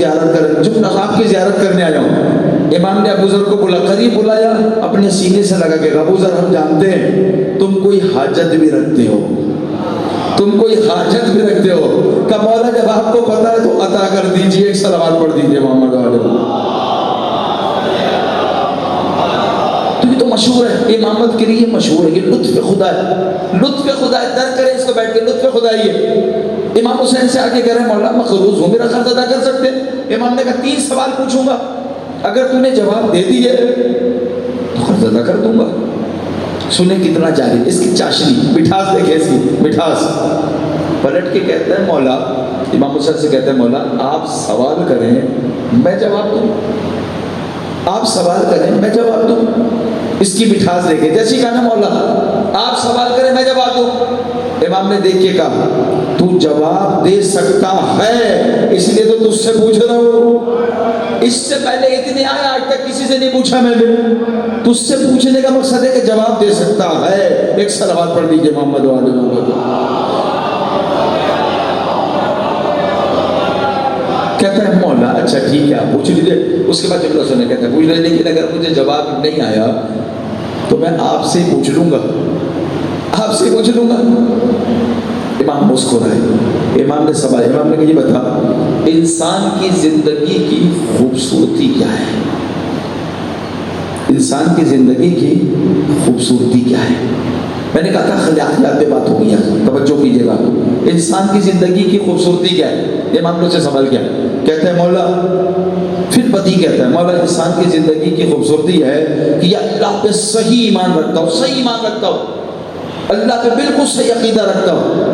زیارت کرنے آیا ہوں۔ امام نے ابو ذر کو بولا، قریب بلایا، اپنے سینے سے لگا کہ ابو ذر ہم جانتے ہیں تم کوئی حاجت بھی رکھتے ہو، تم کوئی حاجت بھی رکھتے ہو، کہ مولا جب آپ کو پتا ہے تو عطا کر دیجئے۔ ایک صلوات پڑھ دیجئے محمد والے۔ تو یہ تو مشہور ہے، امامت کے لیے مشہور ہے، یہ لطف خدا ہے، لطف خدا ہے، در کریں اس کو بیٹھ کے، لطف خدا ہی ہے۔ امام حسین سے آگے کہہ رہے ہیں مولا مقروض ہوں، میرا قرض ادا کر سکتے؟ امام نے کہا 3 سوال پوچھوں گا، اگر تو نے جواب دے دیے تو قرض ادا کر دوں گا۔ سنیں کتنا جاری، اس کی چاشنی، مٹھاس دیکھیں اس کی مٹھاس۔ پلٹ کے کہتا ہے مولا، امام حسین سے کہتا ہے مولا آپ سوال کریں میں جواب دوں۔ آپ سوال کریں میں جواب دوں. اس کی مٹھاس دیکھیں. جیسی کہا نا مولا آپ سوال کریں میں جواب دوں. امام نے دیکھ کے کہا تو جواب دے سکتا ہے اس لیے تو تجھ سے پوچھ رہا ہوں. اس سے پہلے اتنے آئے آج تک کسی سے نہیں پوچھا میں نے. تجھ سے پوچھنے کا مقصد ہے کہ جواب دے سکتا ہے. ایک صلوات پڑھ دیجئے محمد و آل محمد. کہتا ہے مولا اچھا ٹھیک ہے آپ پوچھ لیجیے. اس کے بعد جملہ سنیں کہتا ہے پوچھ رہے لیکن اگر مجھے جواب نہیں آیا تو میں آپ سے پوچھ لوں گا. آپ سے پوچھ لوں گا. امام مسکرائے. امام نے سوال امام نے کہا یہ بتا انسان کی زندگی کی خوبصورتی کیا ہے؟ انسان کی زندگی کی خوبصورتی کیا ہے؟ میں نے کہا تھا خلاقیات پہ بات ہو گئی. توجہ کیجیے گا. انسان کی زندگی کی خوبصورتی کیا ہے؟ امام نے سے سوال کیا کہتا ہے مولا پھر پتی کہتا ہے مولا انسان کی زندگی کی خوبصورتی ہے کہ یہ اللہ پہ صحیح ایمان رکھتا ہوں. صحیح ایمان رکھتا ہوں. اللہ پہ بالکل صحیح عقیدہ رکھتا ہوں.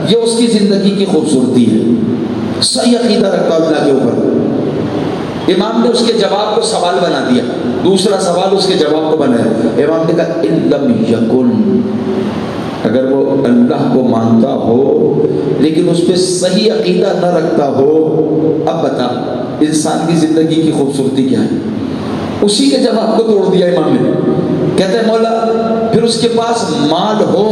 یہ اس کی زندگی کی خوبصورتی ہے. صحیح عقیدہ رکھتا ہوں اللہ کے اوپر. امام نے اس کے جواب کو سوال بنا دیا. دوسرا سوال اس کے جواب کو بنایا. امام نے کہا ان لم یکن اگر وہ اللہ کو مانتا ہو لیکن اس پہ صحیح عقیدہ نہ رکھتا ہو اب بتا انسان کی زندگی کی خوبصورتی کیا ہے؟ اسی کے جواب کو توڑ دیا امام نے. کہتا ہے مولا پھر اس کے پاس مال ہو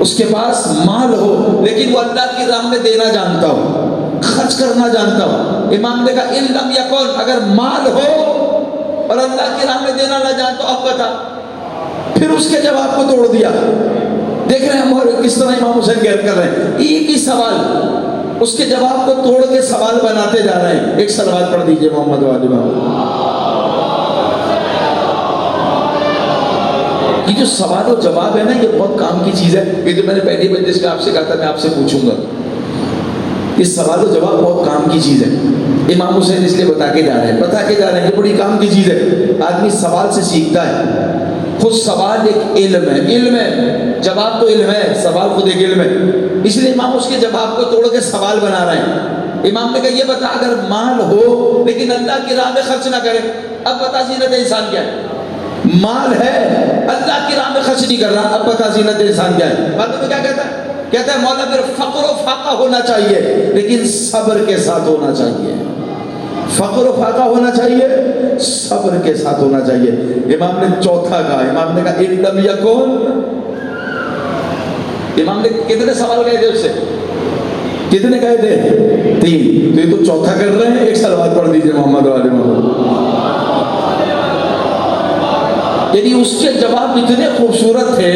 اس کے پاس مال ہو لیکن وہ اللہ کی راہ میں دینا جانتا ہو خرچ کرنا جانتا ہو. امام نے کہا ان لم یکن اگر مال ہو اور اللہ کی راہ میں دینا نہ جانتا اب بتا. پھر اس کے جواب کو توڑ دیا. دیکھ رہے ہیں ہم کس طرح امام حسین غیر کر رہے ہیں. ایک ہی سوال اس کے جواب کو توڑ کے سوال بناتے جا رہے ہیں. ایک صلوات پڑھ دیجئے محمد و آل محمد. یہ جو سوال و جواب ہے نا یہ بہت کام کی چیز ہے. یہ جو میں نے پہلی مجلس میں آپ سے کہا تھا میں آپ سے پوچھوں گا. یہ سوال و جواب بہت کام کی چیز ہے. امام حسین اس لیے بتا کے جا رہے ہیں یہ بڑی کام کی چیز ہے. آدمی سوال سے سیکھتا ہے. خود سوال ایک علم ہے جواب تو علم ہے سوال خود ایک علم ہے. اس لیے امام اس کے جواب کو توڑ کے سوال بنا رہے ہیں. امام نے کہا یہ بتا اگر مال ہو لیکن اللہ کی راہ میں خرچ نہ کرے اب بتا زینت انسان کیا ہے؟ مال ہے اللہ کی راہ میں خرچ نہیں کر رہا اب بتا زینت انسان کیا ہے؟ بات میں کیا کہتا ہے مولا پھر فقر و فاقہ ہونا چاہیے لیکن صبر کے ساتھ ہونا چاہیے. فقر و فاقہ ہونا چاہیے صبر کے ساتھ ہونا چاہیے. امام نے چوتھا کہا. امام نے کہا ان لم یکن. امام نے کتنے سوال کہے تھے اس سے؟ کتنے کہے تھے؟ 3. تو یہ تو چوتھا کر رہے ہیں. ایک صلوات پڑھ دیجئے محمد و آل محمد. یعنی اس کے جواب اتنے خوبصورت تھے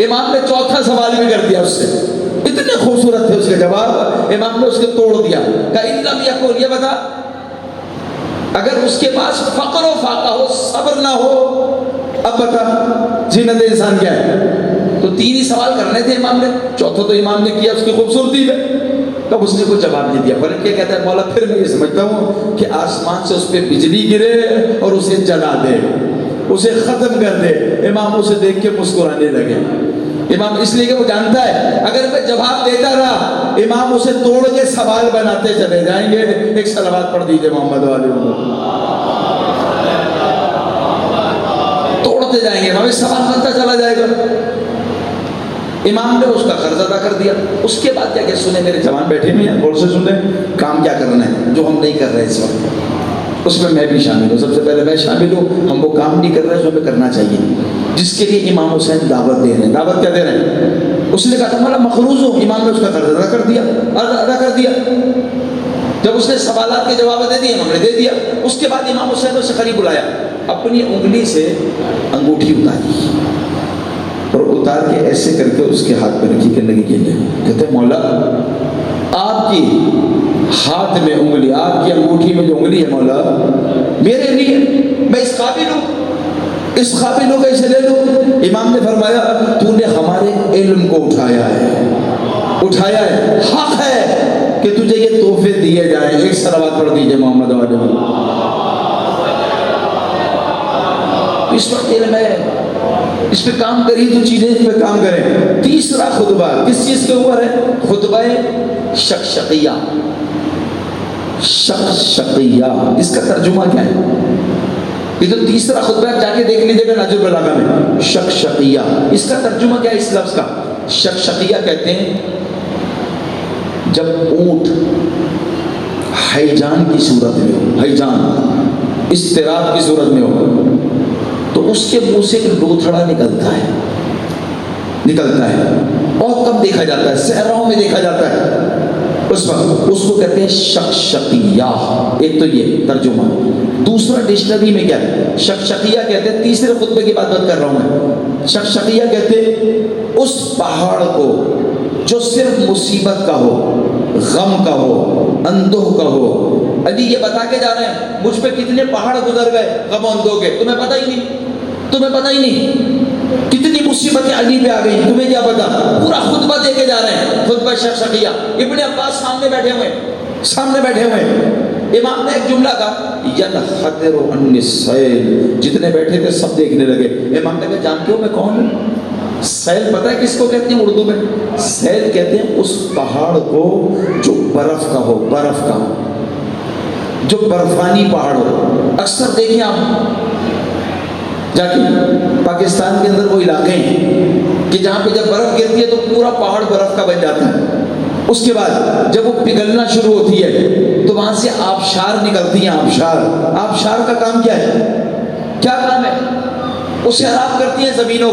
امام نے چوتھا سوال بھی کر دیا اس سے. اتنے خوبصورت تھے اس کے جواب امام نے اس کے توڑ دیا. کہ ان لم یکن یہ بتا اگر اس کے پاس فقر و فاقہ ہو صبر نہ ہو اب بتا زینت انسان کیا ہے؟ تو 3 ہی سوال کرنے تھے امام نے. چوتھا تو امام نے کیا اس کی خوبصورتی میں. تب اس نے کوئی جواب نہیں دیا. بلکہ کیا کہتا ہے مولا پھر میں یہ سمجھتا ہوں کہ آسمان سے اس پہ بجلی گرے اور اسے جلا دے اسے ختم کر دے. امام اسے دیکھ کے مسکرانے لگے. امام اس لیے کہ وہ جانتا ہے اگر میں جواب دیتا رہا امام اسے توڑ کے سوال بناتے چلے جائیں گے. ایک صلوات پڑھ دیجئے محمد و آل محمد. توڑتے جائیں گے امام سوال بنتا چلا جائے گا. امام نے اس کا قرض ادا کر دیا. اس کے بعد کیا کہ سنیں میرے جوان بیٹھے ہوئے ہیں غور سے سنیں کام کیا کرنا ہے جو ہم نہیں کر رہے اس وقت اس میں میں بھی شامل ہوں. سب سے پہلے میں شامل ہوں. ہم وہ کام نہیں کر رہے جو ہمیں کرنا چاہیے جس کے لیے امام حسین دعوت دے رہے ہیں. دعوت کیا دے رہے ہیں؟ اس نے کہا تھا مولا مخروض ہو. امام نے اس کا قرض ادا کر دیا. جب اس نے سوالات کے جواب دے دیے امام نے دے دیا. اس کے بعد امام حسین اسے قریب بلایا. اپنی انگلی سے انگوٹھی اتاری اور اتار کے ایسے کر کے اس کے ہاتھ پہ رکھی کرنے کے لیے کہتے ہیں مولا آپ کی ہاتھ میں انگلی آپ کی انگوٹھی میں جو انگلی ہے مولا میرے لیے میں اس قابل ہوں کہ اسے لے لوں. امام نے فرمایا تو نے ہمارے علم کو اٹھایا ہے حق ہے کہ تجھے یہ تحفے دیے جائیں. ایک صلوات پڑھ دیجئے محمد و آل محمد. اس وقت علم ہے اس پہ کام کری تو چیزیں اس پہ کام کریں. تیسرا خطبہ کس چیز کے اوپر ہے؟ خطبہ شقشقیہ. شقشقیہ، اس کا ترجمہ کیا ہے؟ یہ تو تیسرا خطبہ ہے، جا کے دیکھ لیجیے گا نہج البلاغہ میں. شقشقیہ اس کا ترجمہ کیا ہے اس لفظ کا؟ شقشقیہ کہتے ہیں جب اونٹ ہیجان کی صورت میں ہو، ہیجان اضطراب کی صورت میں ہو، تو اس کے منہ سے ایک لوتھڑا نکلتا ہے بہت کم دیکھا جاتا ہے، صحراؤں میں دیکھا جاتا ہے، اس وقت اس کو کہتے ہیں شقشقیہ. ایک تو یہ ترجمہ. دوسرا ڈکشنری میں کیا ہے؟ شقشقیہ کہتے ہیں، تیسرے خطبے کی بات کر رہا ہوں میں، شقشقیہ کہتے ہیں اس پہاڑ کو جو صرف مصیبت کا ہو، غم کا ہو، اندوہ کا ہو. علی یہ بتا کے جا رہے ہیں مجھ پہ کتنے پہاڑ گزر گئے غم و اندوہ کے، تمہیں پتہ ہی نہیں کتنی مصیبتیں علی پہ آ گئی، تمہیں کیا پتا؟ پورا خطبہ دے کے جا رہے ہیں، خطبہ شقشقیہ. ابن عباس سامنے بیٹھے ہوئے امام نے ایک جملہ کہا ینحدر عن السیل، جتنے بیٹھے تھے سب دیکھنے لگے. امام نے کہا جانتے ہو میں کون ہوں؟ سیل پتہ ہے کس کو کہتے ہیں اردو میں؟ سیل کہتے ہیں اس پہاڑ کو جو برف کا ہو، جو برفانی پہاڑ ہو. اکثر دیکھیں آپ جا کے پاکستان کے اندر وہ علاقے ہیں کہ جہاں پہ جب برف گرتی ہے تو پورا پہاڑ برف کا بن جاتا ہے. اس کے بعد جب وہ پگھلنا شروع ہوتی ہے تو وہاں سے آبشار نکلتی ہیں. آبشار کا کام کیا کام ہے؟ وہ سیراب کرتی ہیں زمینوں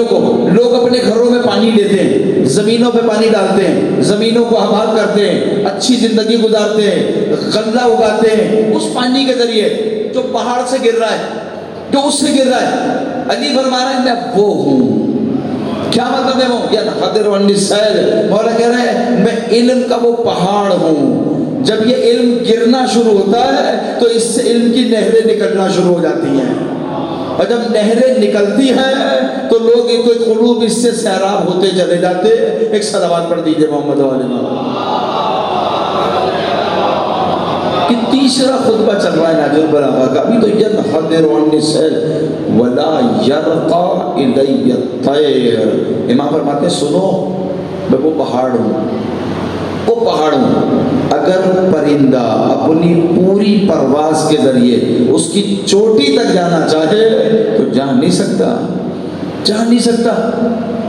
کو. لوگ اپنے گھروں میں پانی لیتے ہیں، زمینوں پہ پانی ڈالتے ہیں، زمینوں کو آباد کرتے ہیں، اچھی زندگی گزارتے ہیں، غلہ اگاتے ہیں اس پانی کے ذریعے جو پہاڑ سے گر رہا ہے، جو اس سے گر رہا ہے. علی فرما رہے ہیں میں وہ ہوں. کیا مطلب ہے وہ؟ ینحدر عن السیل، مولا کہہ رہے ہیں میں علم کا وہ پہاڑ ہوں. جب یہ علم گرنا شروع ہوتا ہے تو اس سے علم کی نہریں نکلنا شروع ہو جاتی ہیں، اور جب نہریں نکلتی ہیں تو لوگ کوئی قلوب اس سے سیراب ہوتے چلے جاتے. ایک صلوات پڑھ دیجئے محمد والے کہ تیسرا خطبہ چل رہا ہے نہج البلاغہ کا. ابھی تو ینحدر عن السیل ولا یرقی الی الطیر. امام فرماتے ہیں سنو میں وہ پہاڑ ہوں. اگر پرندہ اپنی پوری پرواز کے ذریعے اس کی چوٹی تک جانا چاہے تو جا نہیں سکتا.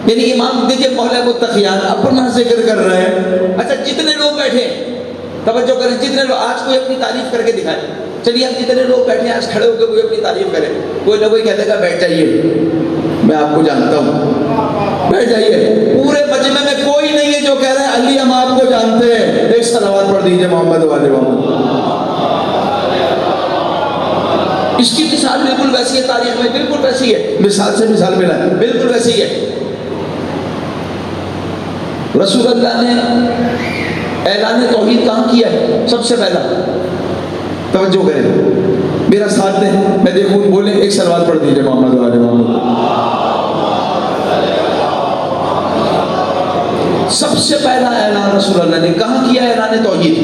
یعنی امام دیکھیں مولا متقیان اپنا ذکر کر رہے ہیں. اچھا جتنے لوگ بیٹھے توجہ کریں، جتنے لوگ آج کوئی اپنی تعریف کر کے دکھائے. چلیے اب جتنے لوگ بیٹھے آج کھڑے ہو کے کوئی اپنی تعریف کرے، کوئی نہ کوئی کہتے گا بیٹھ جائیے میں آپ کو جانتا ہوں، بیٹھ جائیے. پورے مجمع میں کوئی نہیں ہے جو کہہ رہا ہے علی ہم آپ کو جانتے ہیں. ایک صلوات پڑھ دیجئے محمد والے محمد. اس کی مثال بالکل ویسی ہے، تاریخ میں بالکل ویسی ہے، مثال سے مثال ملا ہے، بالکل ویسی ہے. رسول اللہ نے اعلان توحید کہاں کیا ہے؟ سب سے پہلا توجہ کریں، میرا ساتھ دیں، میں دیکھوں بولیں. ایک صلوات پڑھ دیجئے محمد والے محمد. سب سے پہلا اعلان رسول اللہ نے کہاں کیا ہے؟ اعلان توحید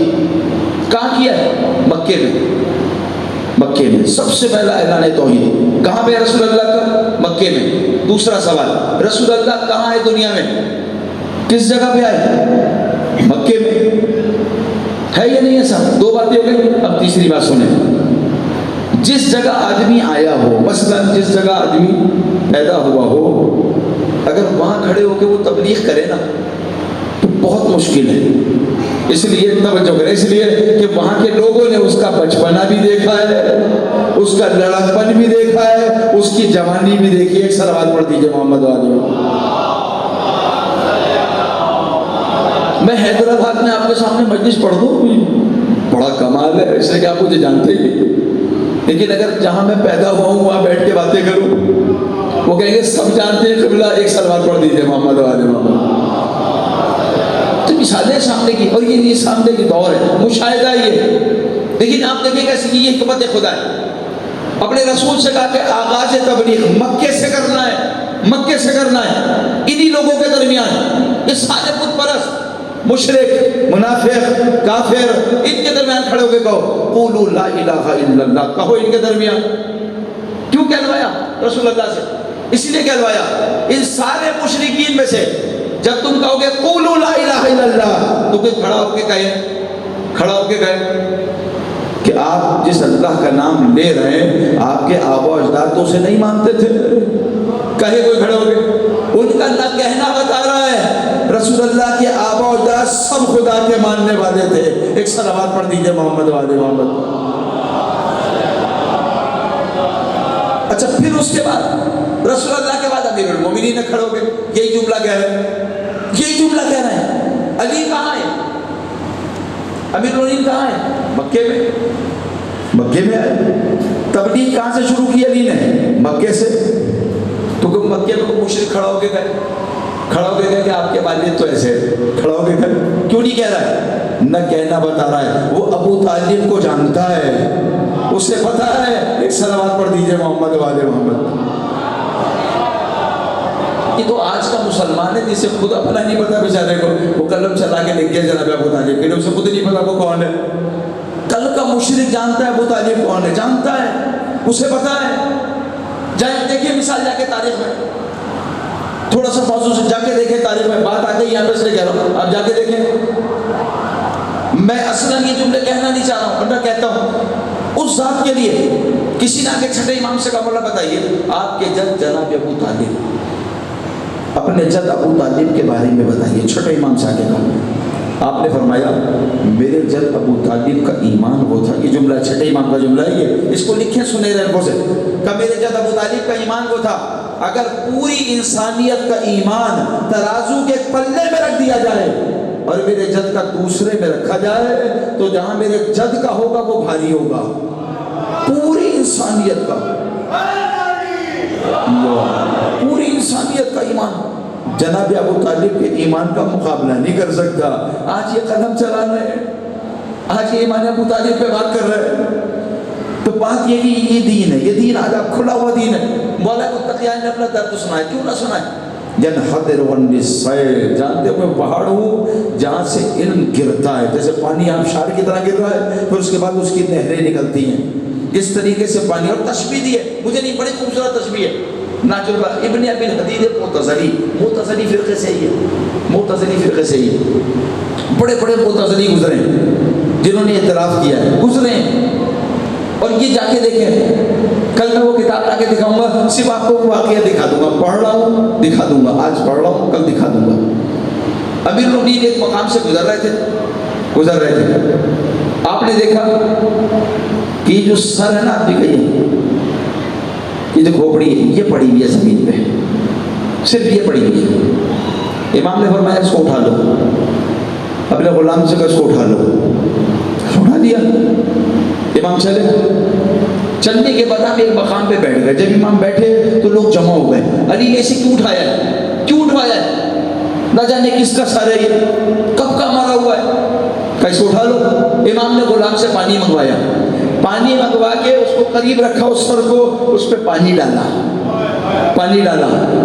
کہاں کیا ہے؟ مکے میں. سب سے پہلا اعلان توحید کہاں پہ رسول اللہ کا؟ مکے میں. دوسرا سوال، رسول اللہ کہاں ہے دنیا میں؟ کس جگہ پہ آئے؟ مکے میں. ہے یا نہیں ایسا؟ دو باتیں ہو گئی. اب تیسری بات سنیں. جس جگہ آدمی آیا ہو، مثلا جس جگہ آدمی پیدا ہوا ہو، اگر وہاں کھڑے ہو کے وہ تبلیغ کرے نا تو بہت مشکل ہے. اس لیے توجہ کریں، اس لیے کہ وہاں کے لوگوں نے اس کا بچپنا بھی دیکھا ہے، اس کا لڑکپن بھی دیکھا ہے، اس کی جوانی بھی دیکھی ہے. ایک صلوات پڑھ دیجئے محمد والے. میں حیدرآباد میں آپ کے سامنے مجلس پڑھ دوں بڑا کمال ہے، اس لیے کہ آپ مجھے جانتے ہی، لیکن اگر جہاں میں پیدا ہوا ہوں وہاں بیٹھ کے باتیں کروں وہ کہیں گے سب جانتے ہیں قبلہ. ایک صلوات پڑھ دیجئے محمد والے محمد. تو مثالیں سامنے کی، اور یہ سامنے کی دور ہے، مشاہدہ یہ. لیکن آپ دیکھیں کیسے کہ یہ حکمت خدا ہے. اپنے رسول سے کہا کہ آغاز تبلیغ مکے سے کرنا ہے. انہی لوگوں کے درمیان یہ سارے بت پرست، مشرک، منافق، کافر، ان کے درمیان کھڑے ہو کے کہو قولوا لا الہ الا اللہ. کہو ان کے درمیان. کیوں کہلوایا رسول اللہ سے؟ اس لیے کہلوایا ان سارے مشرکین میں سے جب تم کہو گے قولوا لا الہ الا اللہ تو کوئی کھڑا ہو کے کھڑا ہو کے گئے کہ آپ جس اللہ کا نام لے رہے ہیں آپ کے آبا و اجداد تو اسے نہیں مانتے تھے. کہے کوئی کھڑے ہو گئے. ان کا نہ کہنا بتا رہا ہے رسول اللہ کے آبا و اجداد سب خدا کے ماننے والے تھے. ایک صلوات پڑھ دیجئے محمد والے محمد. اچھا پھر اس کے بعد رسول اللہ کے بعد امیر المومنین نے کھڑے ہو گئے. یہی جملہ کہہ رہے ہیں, یہی جملہ کہہ رہے ہیں. علی کہاں ہے؟ امیر المومنین کہاں ہے؟ مکے میں. مکے میں آئے. تبلیغ کہاں سے شروع کی علی نے؟ مکے سے. تو مکے میں کوئی مشرک کھڑا ہو کے گئے, کھڑا ہو کے گئے کہ آپ کے والد تو ایسے کھڑا ہو کے گئے. کیوں نہیں کہہ رہا ہے؟ نہ کہنا بتا رہا ہے. وہ ابو طالب کو جانتا ہے, اسے پتا ہے. ایک صلوات پڑھ دیجئے محمد والے محمد. یہ تو آج کا مسلمان ہے جسے خود اپنا نہیں پتا بیچارے کو. وہ قلم چلا کے لکھ گیا جناب ابو طالب, کہ اسے خود نہیں پتا وہ کون ہے. کل کا مشرک جانتا ہے ابو طالب کون ہے, جانتا ہے, اسے پتا ہے. جائیں دیکھیں مثال جا کے تاریخ میں, تھوڑا سا موضوع سے جا کے دیکھیں تاریخ میں. بات آ گئی یہاں پہ اس لیے کہہ رہا ہوں, آپ جا کے دیکھیں. میں اصلاً یہ جملے کہنا نہیں چاہ رہا ہوں, ورنہ کہتا ہوں اس ذات کے لیے. کسی نے آگے چھٹے امام سے کہا مولا بتائیے آپ کے جد جناب ابو طالب, اپنے جد ابو طالب کے بارے میں بتائیے. چھٹے امام سے آگے کہا. آپ نے فرمایا میرے جد ابو طالب کا ایمان وہ تھا. یہ جملہ چھٹے امام کا جملہ ہے, یہ اس کو لکھیں سنے رہے سے کہ میرے جد ابو طالب کا ایمان وہ تھا. اگر پوری انسانیت کا ایمان ترازو کے پلے میں رکھ دیا جائے اور میرے جد کا دوسرے میں رکھا جائے تو جہاں میرے جد کا ہوگا وہ بھاری ہوگا. پوری انسانیت کا, پوری انسانیت کا ایمان جناب ابو طالب کے ایمان کا مقابلہ نہیں کر سکتا. آج یہ قدم چلا رہے ہیں, آج یہ ایمان ابو طالب پہ بات کر رہے ہیں. تو بات یہ کہ یہ دین ہے, یہ دین آج آپ کھلا ہوا دین ہے. مولا متقیان نے اپنا درد سنایا, کیوں نہ سنائے. جنحدر والنسائر, جانتے ہو میں پہاڑ ہوں جہاں سے علم گرتا ہے. جیسے پانی آبشار کی طرح گر رہا ہے, پھر اس کے بعد اس کی نہریں نکلتی ہیں. اس طریقے سے پانی. اور تشبیہ دی ہے, مجھے نہیں, بڑی خوبصورت تشبیہ ہے. ناچل ابن ابی الحدید معتزلی, معتزلی فرقے سے ہی ہے, معتزلی فرقے سے ہی ہے. بڑے بڑے معتزلی گزرے ہیں جنہوں نے اعتراف کیا ہے, گزرے ہیں. اور یہ جا کے دیکھیں, کل میں وہ کتاب لا کے دکھاؤں گا, صرف آپ کو واقعہ دکھا دوں گا. پڑھ رہا ہوں دکھا دوں گا, آج پڑھ رہا ہوں کل دکھا دوں گا. امیر المومنین ایک مقام سے گزر رہے تھے. آپ نے دیکھا کہ جو سر ہے نا آپ دیکھئے, یہ جو کھوپڑی ہے یہ پڑی ہوئی ہے زمین پہ, صرف یہ پڑی ہوئی ہے. امام نے فرمایا اس کو اٹھا لو. اپنے غلام سے کہا اس کو اٹھا لو. اٹھا دیا. امام چلنے کے بعد ہم ایک مقام پہ بیٹھ گئے. جب امام بیٹھے تو لوگ جمع ہو گئے. علی نے اسے کیوں اٹھایا ہے, کیوں اٹھوایا ہے؟ نہ جانے کس کا سر ہے, یہ کب کا مارا ہوا ہے. کہا اس کو اٹھا لو. امام نے غلام سے پانی منگوایا, پانی منگوا کے اس کو قریب رکھا, اس سر کو, اس پہ پانی ڈالا.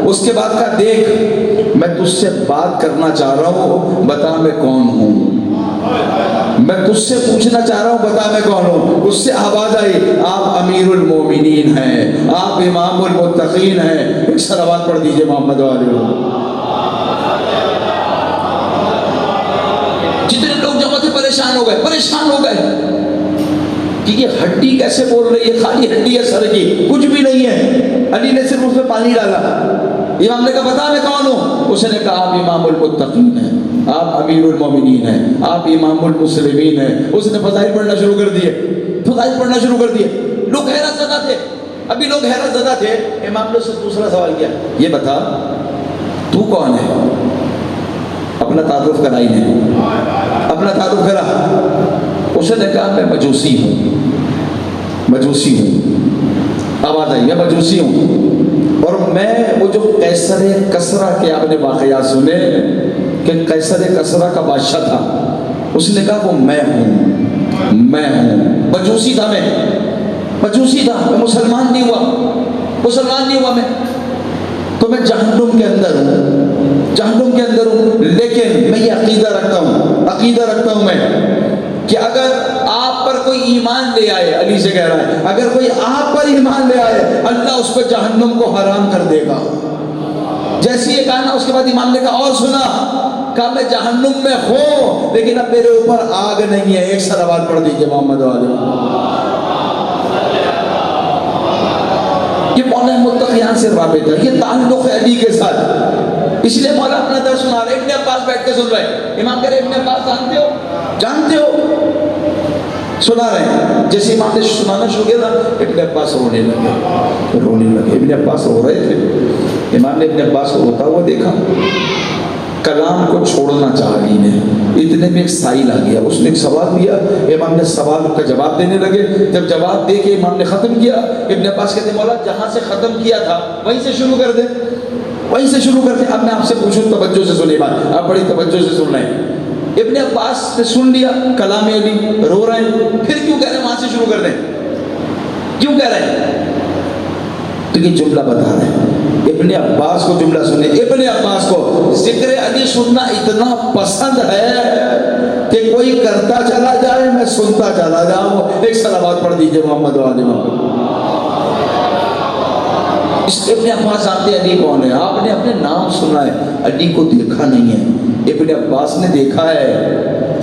اس کے بعد کہا دیکھ میں تجھ سے بات کرنا چاہ رہا ہوں, بتا میں کون ہوں. میں تجھ سے پوچھنا چاہ رہا ہوں, بتا میں کون ہوں. اس سے آواز آئی آپ امیر المومنین ہیں, آپ امام المتقین ہیں. ایک صلوات پڑھ دیجئے محمد والے. جتنے لوگ جمع تھے پریشان ہو گئے کہ یہ ہڈی کیسے بول رہی ہے, خالی ہڈی ہے سر کی, کچھ بھی نہیں ہے. علی نے صرف اس میں پانی ڈالا. امام نے کہا بتا میں کون ہوں. اس نے کہا آپ امام المتقین ہیں, آپ امیر المومنین ہیں, آپ امام المسلمین ہیں. اس نے فضائل پڑھنا شروع کر دیے. لوگ حیرت زدہ تھے, امام نے اس سے دوسرا سوال کیا, یہ بتا تو کون ہے. اپنا تعارف کرائی نے, اپنا تعارف کرا. اس نے کہا میں مجوسی ہوں. آواز آئی, میں مجوسی ہوں. اور میں وہ جو قیصر کسرا کے آپ نے واقعات سنے کہ قیصر کسرا کا بادشاہ تھا, اس نے کہا وہ میں ہوں. مجوسی تھا, میں مسلمان نہیں ہوا میں. تو میں جہنم کے اندر ہوں, لیکن میں یہ عقیدہ رکھتا ہوں میں کہ اگر آپ پر کوئی ایمان لے آئے, علی سے کہہ رہا ہے, اگر کوئی آپ پر ایمان لے آئے اللہ اس کو جہنم کو حرام کر دے گا. جیسے یہ کہا نا, اس کے بعد امام نے کہا اور سنا, کہا میں جہنم میں ہوں لیکن اب میرے اوپر آگ نہیں ہے. ایک صلوات پڑھ دیجئے محمد والے. یہ مولا متقیان سے رابطہ ہے, یہ تعلق ہے علی کے ساتھ. اس لیے مولا اپنا درس سنا رہے. ابن عباس بیٹھ کے سن رہے. امام کہہ رہے ابن عباس جانتے ہو, جانتے ہو, سنا رہے ہیں. جیسے امام نے سنانا شروع کیا تھا ابن عباس رونے لگے. ابن عباس رو رہے تھے. امام نے ابن عباس کو روتا ہوا دیکھا. کلام کو چھوڑنا چاہا علی نے. اتنے میں ایک سائل آ گیا, اس نے ایک سوال دیا. امام نے سوال کا جواب دینے لگے. جب جواب دے کے امام نے ختم کیا, ابن عباس کہتے ہیں مولا جہاں سے ختم کیا تھا وہیں سے شروع کر دیں, وہیں سے شروع کرتے. اب میں آپ سے پوچھوں, توجہ سے سنیں بات, آپ بڑی توجہ سے سن رہے ہیں. ابن عباس نے سن لیا کلام علی, رو رہے ہیں, پھر کیوں کہہ رہے ہیں وہاں سے شروع کر دیں؟ کیوں کہہ رہے ہیں؟ تو یہ جملہ بتا رہے ہیں. ابن عباس کو جملہ سنیں. ابن عباس کو ذکر علی سننا اتنا پسند ہے کہ کوئی کرتا چلا جائے میں سنتا چلا جاؤں. ایک صلوات پڑھ دیجئے محمد والے محمد. اس ابن عباس جانتے علی کون ہے؟ آپ نے اپنے نام سنا ہے, علی کو دیکھا نہیں ہے. ابن عباس نے دیکھا ہے.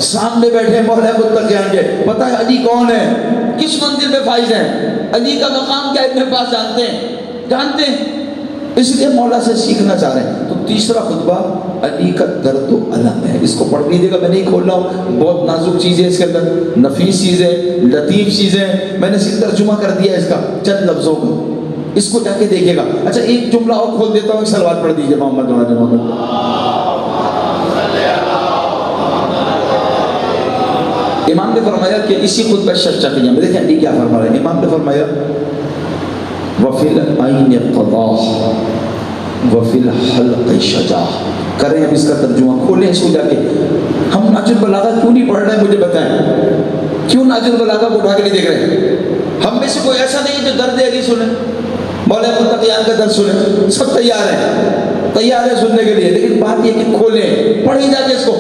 سامنے بیٹھے مولا متقیان کے, پتہ ہے علی کون ہے, کس منزل پہ فائز ہیں, علی کا مقام کیا ابن عباس جانتے ہیں, جانتے ہیں. اس لیے مولا سے سیکھنا چاہ رہے ہیں. تو تیسرا خطبہ علی کا درد و علم ہے. اس کو پڑھ لیجیے گا, میں نہیں کھول رہا ہوں, بہت نازک چیز ہے اس کے اندر, نفیس چیز ہے, لطیف چیز ہے. میں نے صرف ترجمہ کر دیا اس کا چند لفظوں کا, اس کو جا کے دیکھیے گا. اچھا ایک جملہ اور کھول دیتا ہوں, ایک صلوات پڑھ دیجیے محمد والے محمد. امام نے فرمایا کہ اسی خطبہ چرچا کیا. دیکھیں علی کیا فرما رہے ہیں. امام نے فرمایا وَفِي الْعَيْنِ قَضَاء وَفِي الْحَلْقِ شَجَاء. کریں اب اس کا ترجمہ, کھولیں اس کو جا کے. ہم ناج البلاغہ کیوں نہیں پڑھ رہے ہیں مجھے بتائیں, کیوں ناج البلاغہ کو اٹھا کے نہیں دیکھ رہے؟ ہم میں سے کوئی ایسا نہیں ہے جو درد علی سنیں, مولا متقیان کا درد سنیں. سب تیار ہیں سننے کے لیے, لیکن بات یہ کہ کھولیں, پڑھیں جا کے اس کو.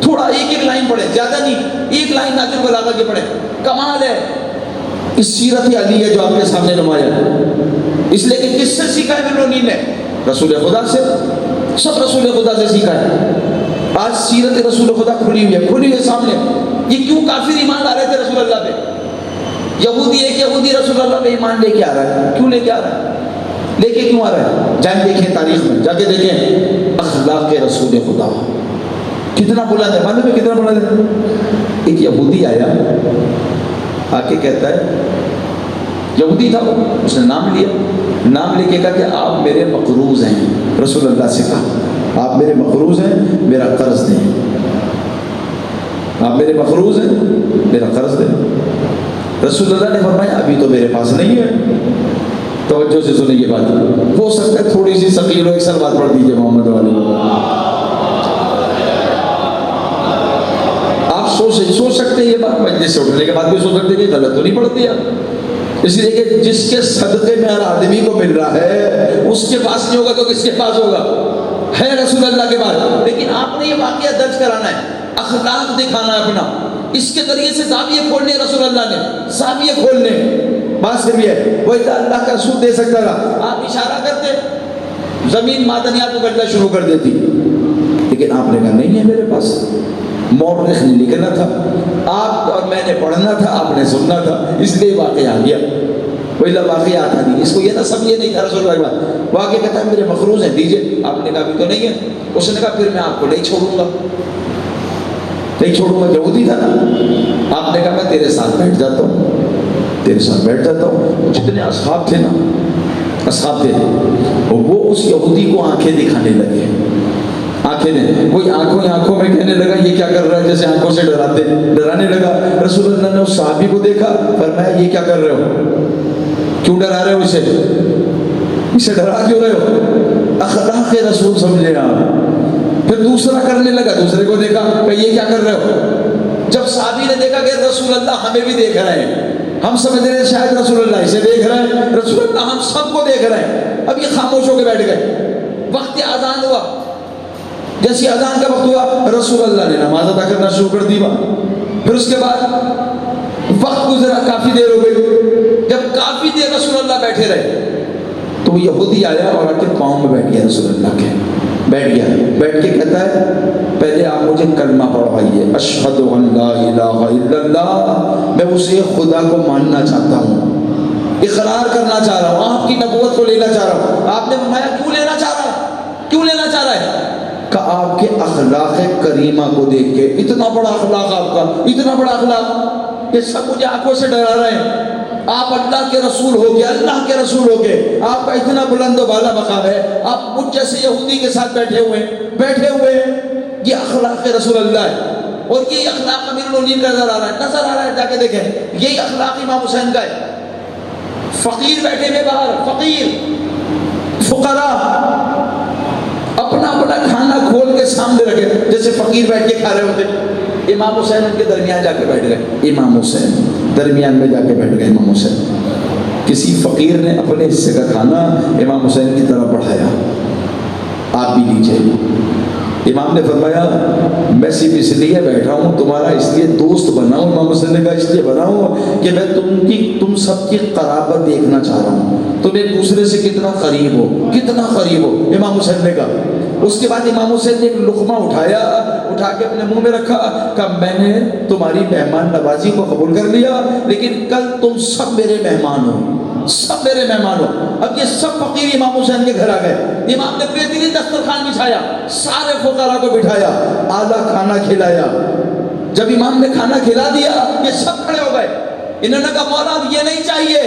تھوڑا ایک لائن پڑھیں, زیادہ نہیں, ایک لائن ناج البلاغہ کی پڑھیں. کمال ہے اس سیرت علی ہے جو آپ کے سامنے نمایا ہے. اس لیے کہ کس سے سیکھا ہے ملونین نے؟ رسول خدا سے. سب رسول خدا سے سیکھا ہے. آج سیرت رسول خدا کھلی ہوئی ہے سامنے. یہ کیوں کافر ایمان لا رہے تھے رسول اللہ پہ؟ یہودی رسول اللہ پہ ایمان لے کے آ رہا ہے. کیوں لے کے آ رہا ہے؟ لے کے کیوں آ رہا ہے؟ جائیں دیکھیں تاریخ میں, جا کے دیکھیں اخلاق رسول خدا کتنا بلند ہے. معلوم ہے کتنا بلند ہے؟ ایک یہودی آیا, آ کے کہتا ہے, یہودی تھا وہ, اس نے نام لیا, نام لے کے کہا کہ آپ میرے مقروض ہیں. رسول اللہ سے کہا آپ میرے مقروض ہیں, میرا قرض دیں. آپ میرے مقروض ہیں, میرا قرض دیں. رسول اللہ نے فرمایا ابھی تو میرے پاس نہیں ہے. توجہ سے سنیں یہ بات, ہو سکتا ہے تھوڑی سی ثقیل ہو. ایک سال بات پڑھ دیجیے محمد والے. آپ سوچ سکتے ہیں یہ بات, مجلس سے اٹھنے کے بعد بھی سوچ سکتے کہ غلط تو نہیں پڑھ دیا. اس لیے کہ جس کے صدقے میں ہر آدمی کو مل رہا ہے اس کے پاس نہیں ہوگا تو کس کے پاس ہوگا؟ ہے رسول اللہ کے پاس. لیکن آپ نے یہ واقعہ درج کرانا ہے, اخلاق دکھانا ہے اپنا. اس کے ذریعے سے زاویے کھولنے رسول اللہ نے, زاویے کھولنے. بات صرف یہ ہے, وہ اللہ کا رسول دے سکتا تھا. آپ اشارہ کرتے, زمین معدنیات کو گڑنا شروع کر دیتی. لیکن آپ نے کہا نہیں ہے میرے پاس. مورخ نے لکھنا تھا, آپ اور میں نے پڑھنا تھا, آپ نے سننا تھا, اس لیے واقعہ آ گیا. کوئی واقعہ آتا نہیں, اس کو یہ نہ سمجھے نہیں تھا رسول اللہ کے بعد. واقعہ کہتا ہے میرے مقروض ہیں دیجئے. آپ نے کہا ابھی تو نہیں ہے. اس نے کہا پھر میں آپ کو نہیں چھوڑوں گا, نہیں چھوڑوں گا. یہودی تھا نا. آپ نے کہا میں تیرے ساتھ بیٹھ جاتا ہوں. جتنے اصحاب تھے نا, اصحاب تھے, وہ اس یہودی کو آنکھیں دکھانے لگے. آنکھیں نے کوئی آنکھوں میں کہنے لگا یہ کیا کر رہا ہے, جیسے آنکھوں سے ڈرانے لگا. رسول اللہ نے اس صحابی کو دیکھا, فرمایا یہ کیا کر رہے ہو, کیوں ڈرا رہے ہو اسے ڈرا کیوں رہے ہو؟ اخلاق رسول سمجھے آپ. پھر دوسرا کرنے لگا, دوسرے کو دیکھا کہ یہ کیا کر رہے ہو. جب صحابی نے دیکھا کہ رسول اللہ ہمیں بھی دیکھ رہے ہیں, ہم سمجھ رہے ہیں شاید رسول اللہ اسے دیکھ رہے ہیں, رسول اللہ ہم سب کو دیکھ رہے ہیں. اب یہ خاموش ہو کے بیٹھ گئے. وقت اذان ہوا, جیسی اذان کا وقت ہوا رسول اللہ نے نماز ادا کرنا شروع کر دی. پھر اس کے بعد وقت گزرا, کافی دیر ہو گئی. جب کافی دیر رسول اللہ بیٹھے رہے تو وہ یہودی آیا اور آ کے پاؤں میں بیٹھ گیا رسول اللہ کے. بیٹھ گیا، بیٹھ کے کہتا ہے پہلے آپ مجھے کلمہ پڑھوائیے، اشہد ان لا الہ الا اللہ، میں اسے خدا کو ماننا چاہتا ہوں، اقرار کرنا چاہ رہا ہوں، آپ کی نبوت کو لینا چاہ رہا ہوں۔ آپ نے فرمایا کیوں لینا چاہ رہا ہے، کیوں لینا چاہ رہا ہے؟ کہ آپ کے اخلاق کریمہ کو دیکھ کے، اتنا بڑا اخلاق آپ کا، اتنا بڑا اخلاق، یہ سب مجھے آنکھوں سے ڈرا رہے ہیں۔ آپ اللہ کے رسول ہو کے، اللہ کے رسول ہو کے، آپ کا اتنا بلند و بالا مقام ہے، آپ مجھ جیسے یہودی کے ساتھ بیٹھے ہوئے ہیں، یہ اخلاق رسول اللہ ہے، اور یہ اخلاق امیر المومنین کا نظر آ رہا ہے، جا کے دیکھیں، یہی اخلاق امام حسین کا ہے۔ فقیر بیٹھے ہوئے باہر، فقیر، فقراء اپنا اپنا کھانا کھول کے سامنے رکھے، جیسے فقیر بیٹھ کے کھا رہے ہوتے، امام حسین ان کے درمیان جا کے بیٹھ گئے، امام حسین درمیان میں جا کے بیٹھ گئے، امام حسین، کسی فقیر نے اپنے حصے کا کھانا امام حسین کی طرف بڑھایا، آپ بھی لیجئے۔ امام نے فرمایا میں صرف اس لیے بیٹھا ہوں، تمہارا اس لیے دوست بنا ہوں، امام حسین نے کہا اس لیے بنا ہوں کہ میں تم سب کی قرابت دیکھنا چاہ رہا ہوں، تم ایک دوسرے سے کتنا قریب ہو، کتنا قریب ہو، امام حسین نے کہا۔ اس کے بعد امام حسین نے ایک لقمہ اٹھا کے اپنے منہ میں رکھا، کہ میں نے تمہاری مہمان نوازی کو قبول کر لیا، لیکن کل تم سب میرے مہمان ہو، سب میرے مہمان ہو۔ اب یہ سب فقیر امام حسین کے گھر آ گئے، امام نے بہترین دسترخوان بچھایا، سارے فقراء کو بٹھایا، اعلیٰ کھانا کھلایا۔ جب امام نے کھانا کھلا دیا، یہ سب کھڑے ہو گئے، انہوں نے کہا مولا اب یہ نہیں چاہیے،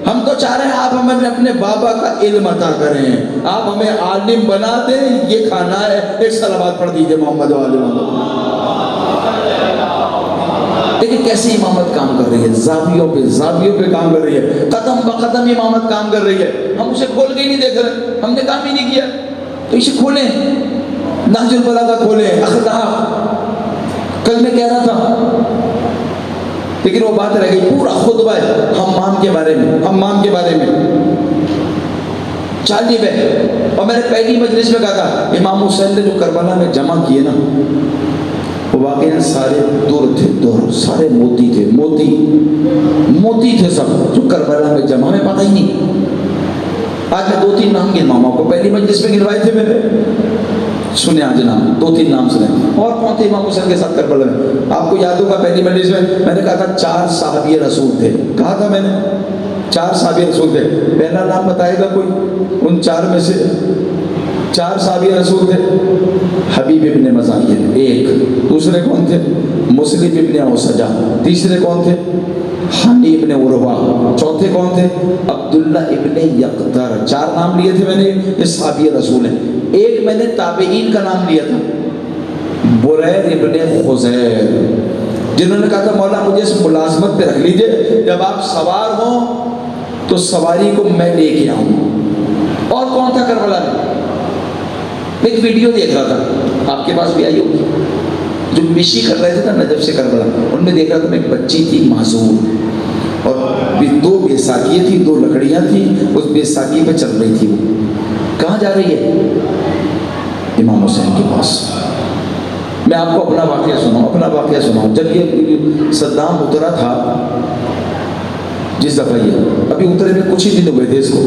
ہم تو چاہ رہے ہیں آپ ہمیں اپنے بابا کا علم عطا کریں، آپ ہمیں عالم بنا دیں، یہ کھانا ہے۔ ایک صلوات پڑھ دیجئے محمد و آل محمد۔ لیکن کیسی امامت کام کر رہی ہے، زاویوں پہ کام کر رہی ہے، قدم بقدم امامت کام کر رہی ہے۔ ہم اسے کھول کے ہی نہیں دیکھ رہے، ہم نے کام ہی نہیں کیا، تو اسے کھولیں، نہج البلاغہ کھولیں، اخلاق۔ کل میں کہہ رہا تھا لیکن وہ بات رہ گئی، پورا خطبہ ہے حمام کے بارے میں، چالیب ہے۔ اور میں نے پہلی مجلس میں کہا تھا امام حسین نے جو کربلا میں جمع کیے نا، وہ واقعی سارے در سارے موتی تھے سب، جو کربلا میں جمع، میں پتہ ہی نہیں۔ آج میں 2-3 نام گنواؤں کو، پہلی مجلس میں گنوائے تھے میں نے، سنیں آج نام، 2-3 نام سنیں۔ اور کون تھے امام حسین کے ساتھ کربلا میں؟ آپ کو یاد ہوگا پہلی مجلس میں نے کہا تھا 4 صحابی رسول تھے، کہا تھا میں نے 4 صحابی رسول تھے۔ پہلا نام بتائے گا کوئی ان 4 میں سے؟ 4 صحابی رسول تھے، حبیب ابن مزاحم ایک، دوسرے کون تھے؟ مسلم ابن اوسجہ، تیسرے کون تھے؟ حانی ابن عروہ، چوتھے کون تھے؟ عبداللہ ابن یقطر۔ 4 نام لیے تھے میں نے، یہ صحابی رسول ہیں۔ ایک میں نے تابعین کا نام لیا تھا، بریر ابن خزیر، جنہوں نے کہا تھا مولا مجھے اس ملازمت پہ رکھ لیجئے، جب آپ سوار ہوں تو سواری کو میں لے کے آؤں۔ اور کون تھا کربلا میں؟ ایک ویڈیو دیکھ رہا تھا، آپ کے پاس بھی آئی ہوگی، جو مشی کر رہے تھے نا نجف سے کربلا، ان میں دیکھ رہا تھا میں ایک بچی تھی معذور، اور 2 بیساکیاں تھیں، 2 لکڑیاں تھیں، اس بیساکی پہ چل رہی تھی۔ وہ کہاں جا رہی ہے؟ امام حسین کے پاس۔ میں آپ کو اپنا واقعہ سناؤں۔ جب یہ صدام اترا تھا، جس دفعہ یہ ابھی اترے میں کچھ ہی دن ہوئے تھے اس کو،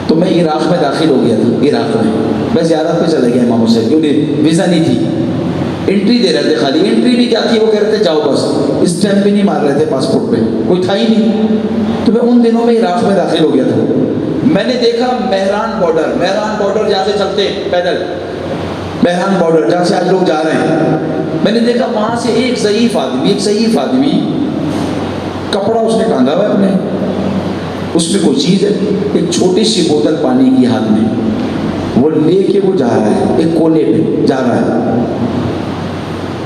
تو میں عراق میں داخل ہو گیا تھا، عراق میں زیارت پہ چلے گیا امام حسین، کیونکہ ویزا نہیں تھی، انٹری دے رہے تھے، خالی انٹری بھی کیا تھی، وہ کہہ رہے تھے جاؤ بس، اسٹیمپ بھی نہیں مار رہے تھے پاسپورٹ پہ، کوئی تھا ہی نہیں۔ تو میں ان دنوں میں عراق میں داخل ہو گیا تھا۔ میں نے دیکھا مہران بارڈر جہاں سے چلتے پیدل، مہران بارڈر جہاں سے آج لوگ جا رہے ہیں، میں نے دیکھا وہاں سے ایک ضعیف آدمی کپڑا اس نے ٹانگا ہوا ہے اپنے، اس میں کوئی چیز ہے، ایک چھوٹی سی بوتل پانی کی ہاتھ میں، وہ لے کے وہ جا رہا ہے، ایک کونے پہ جا رہا ہے۔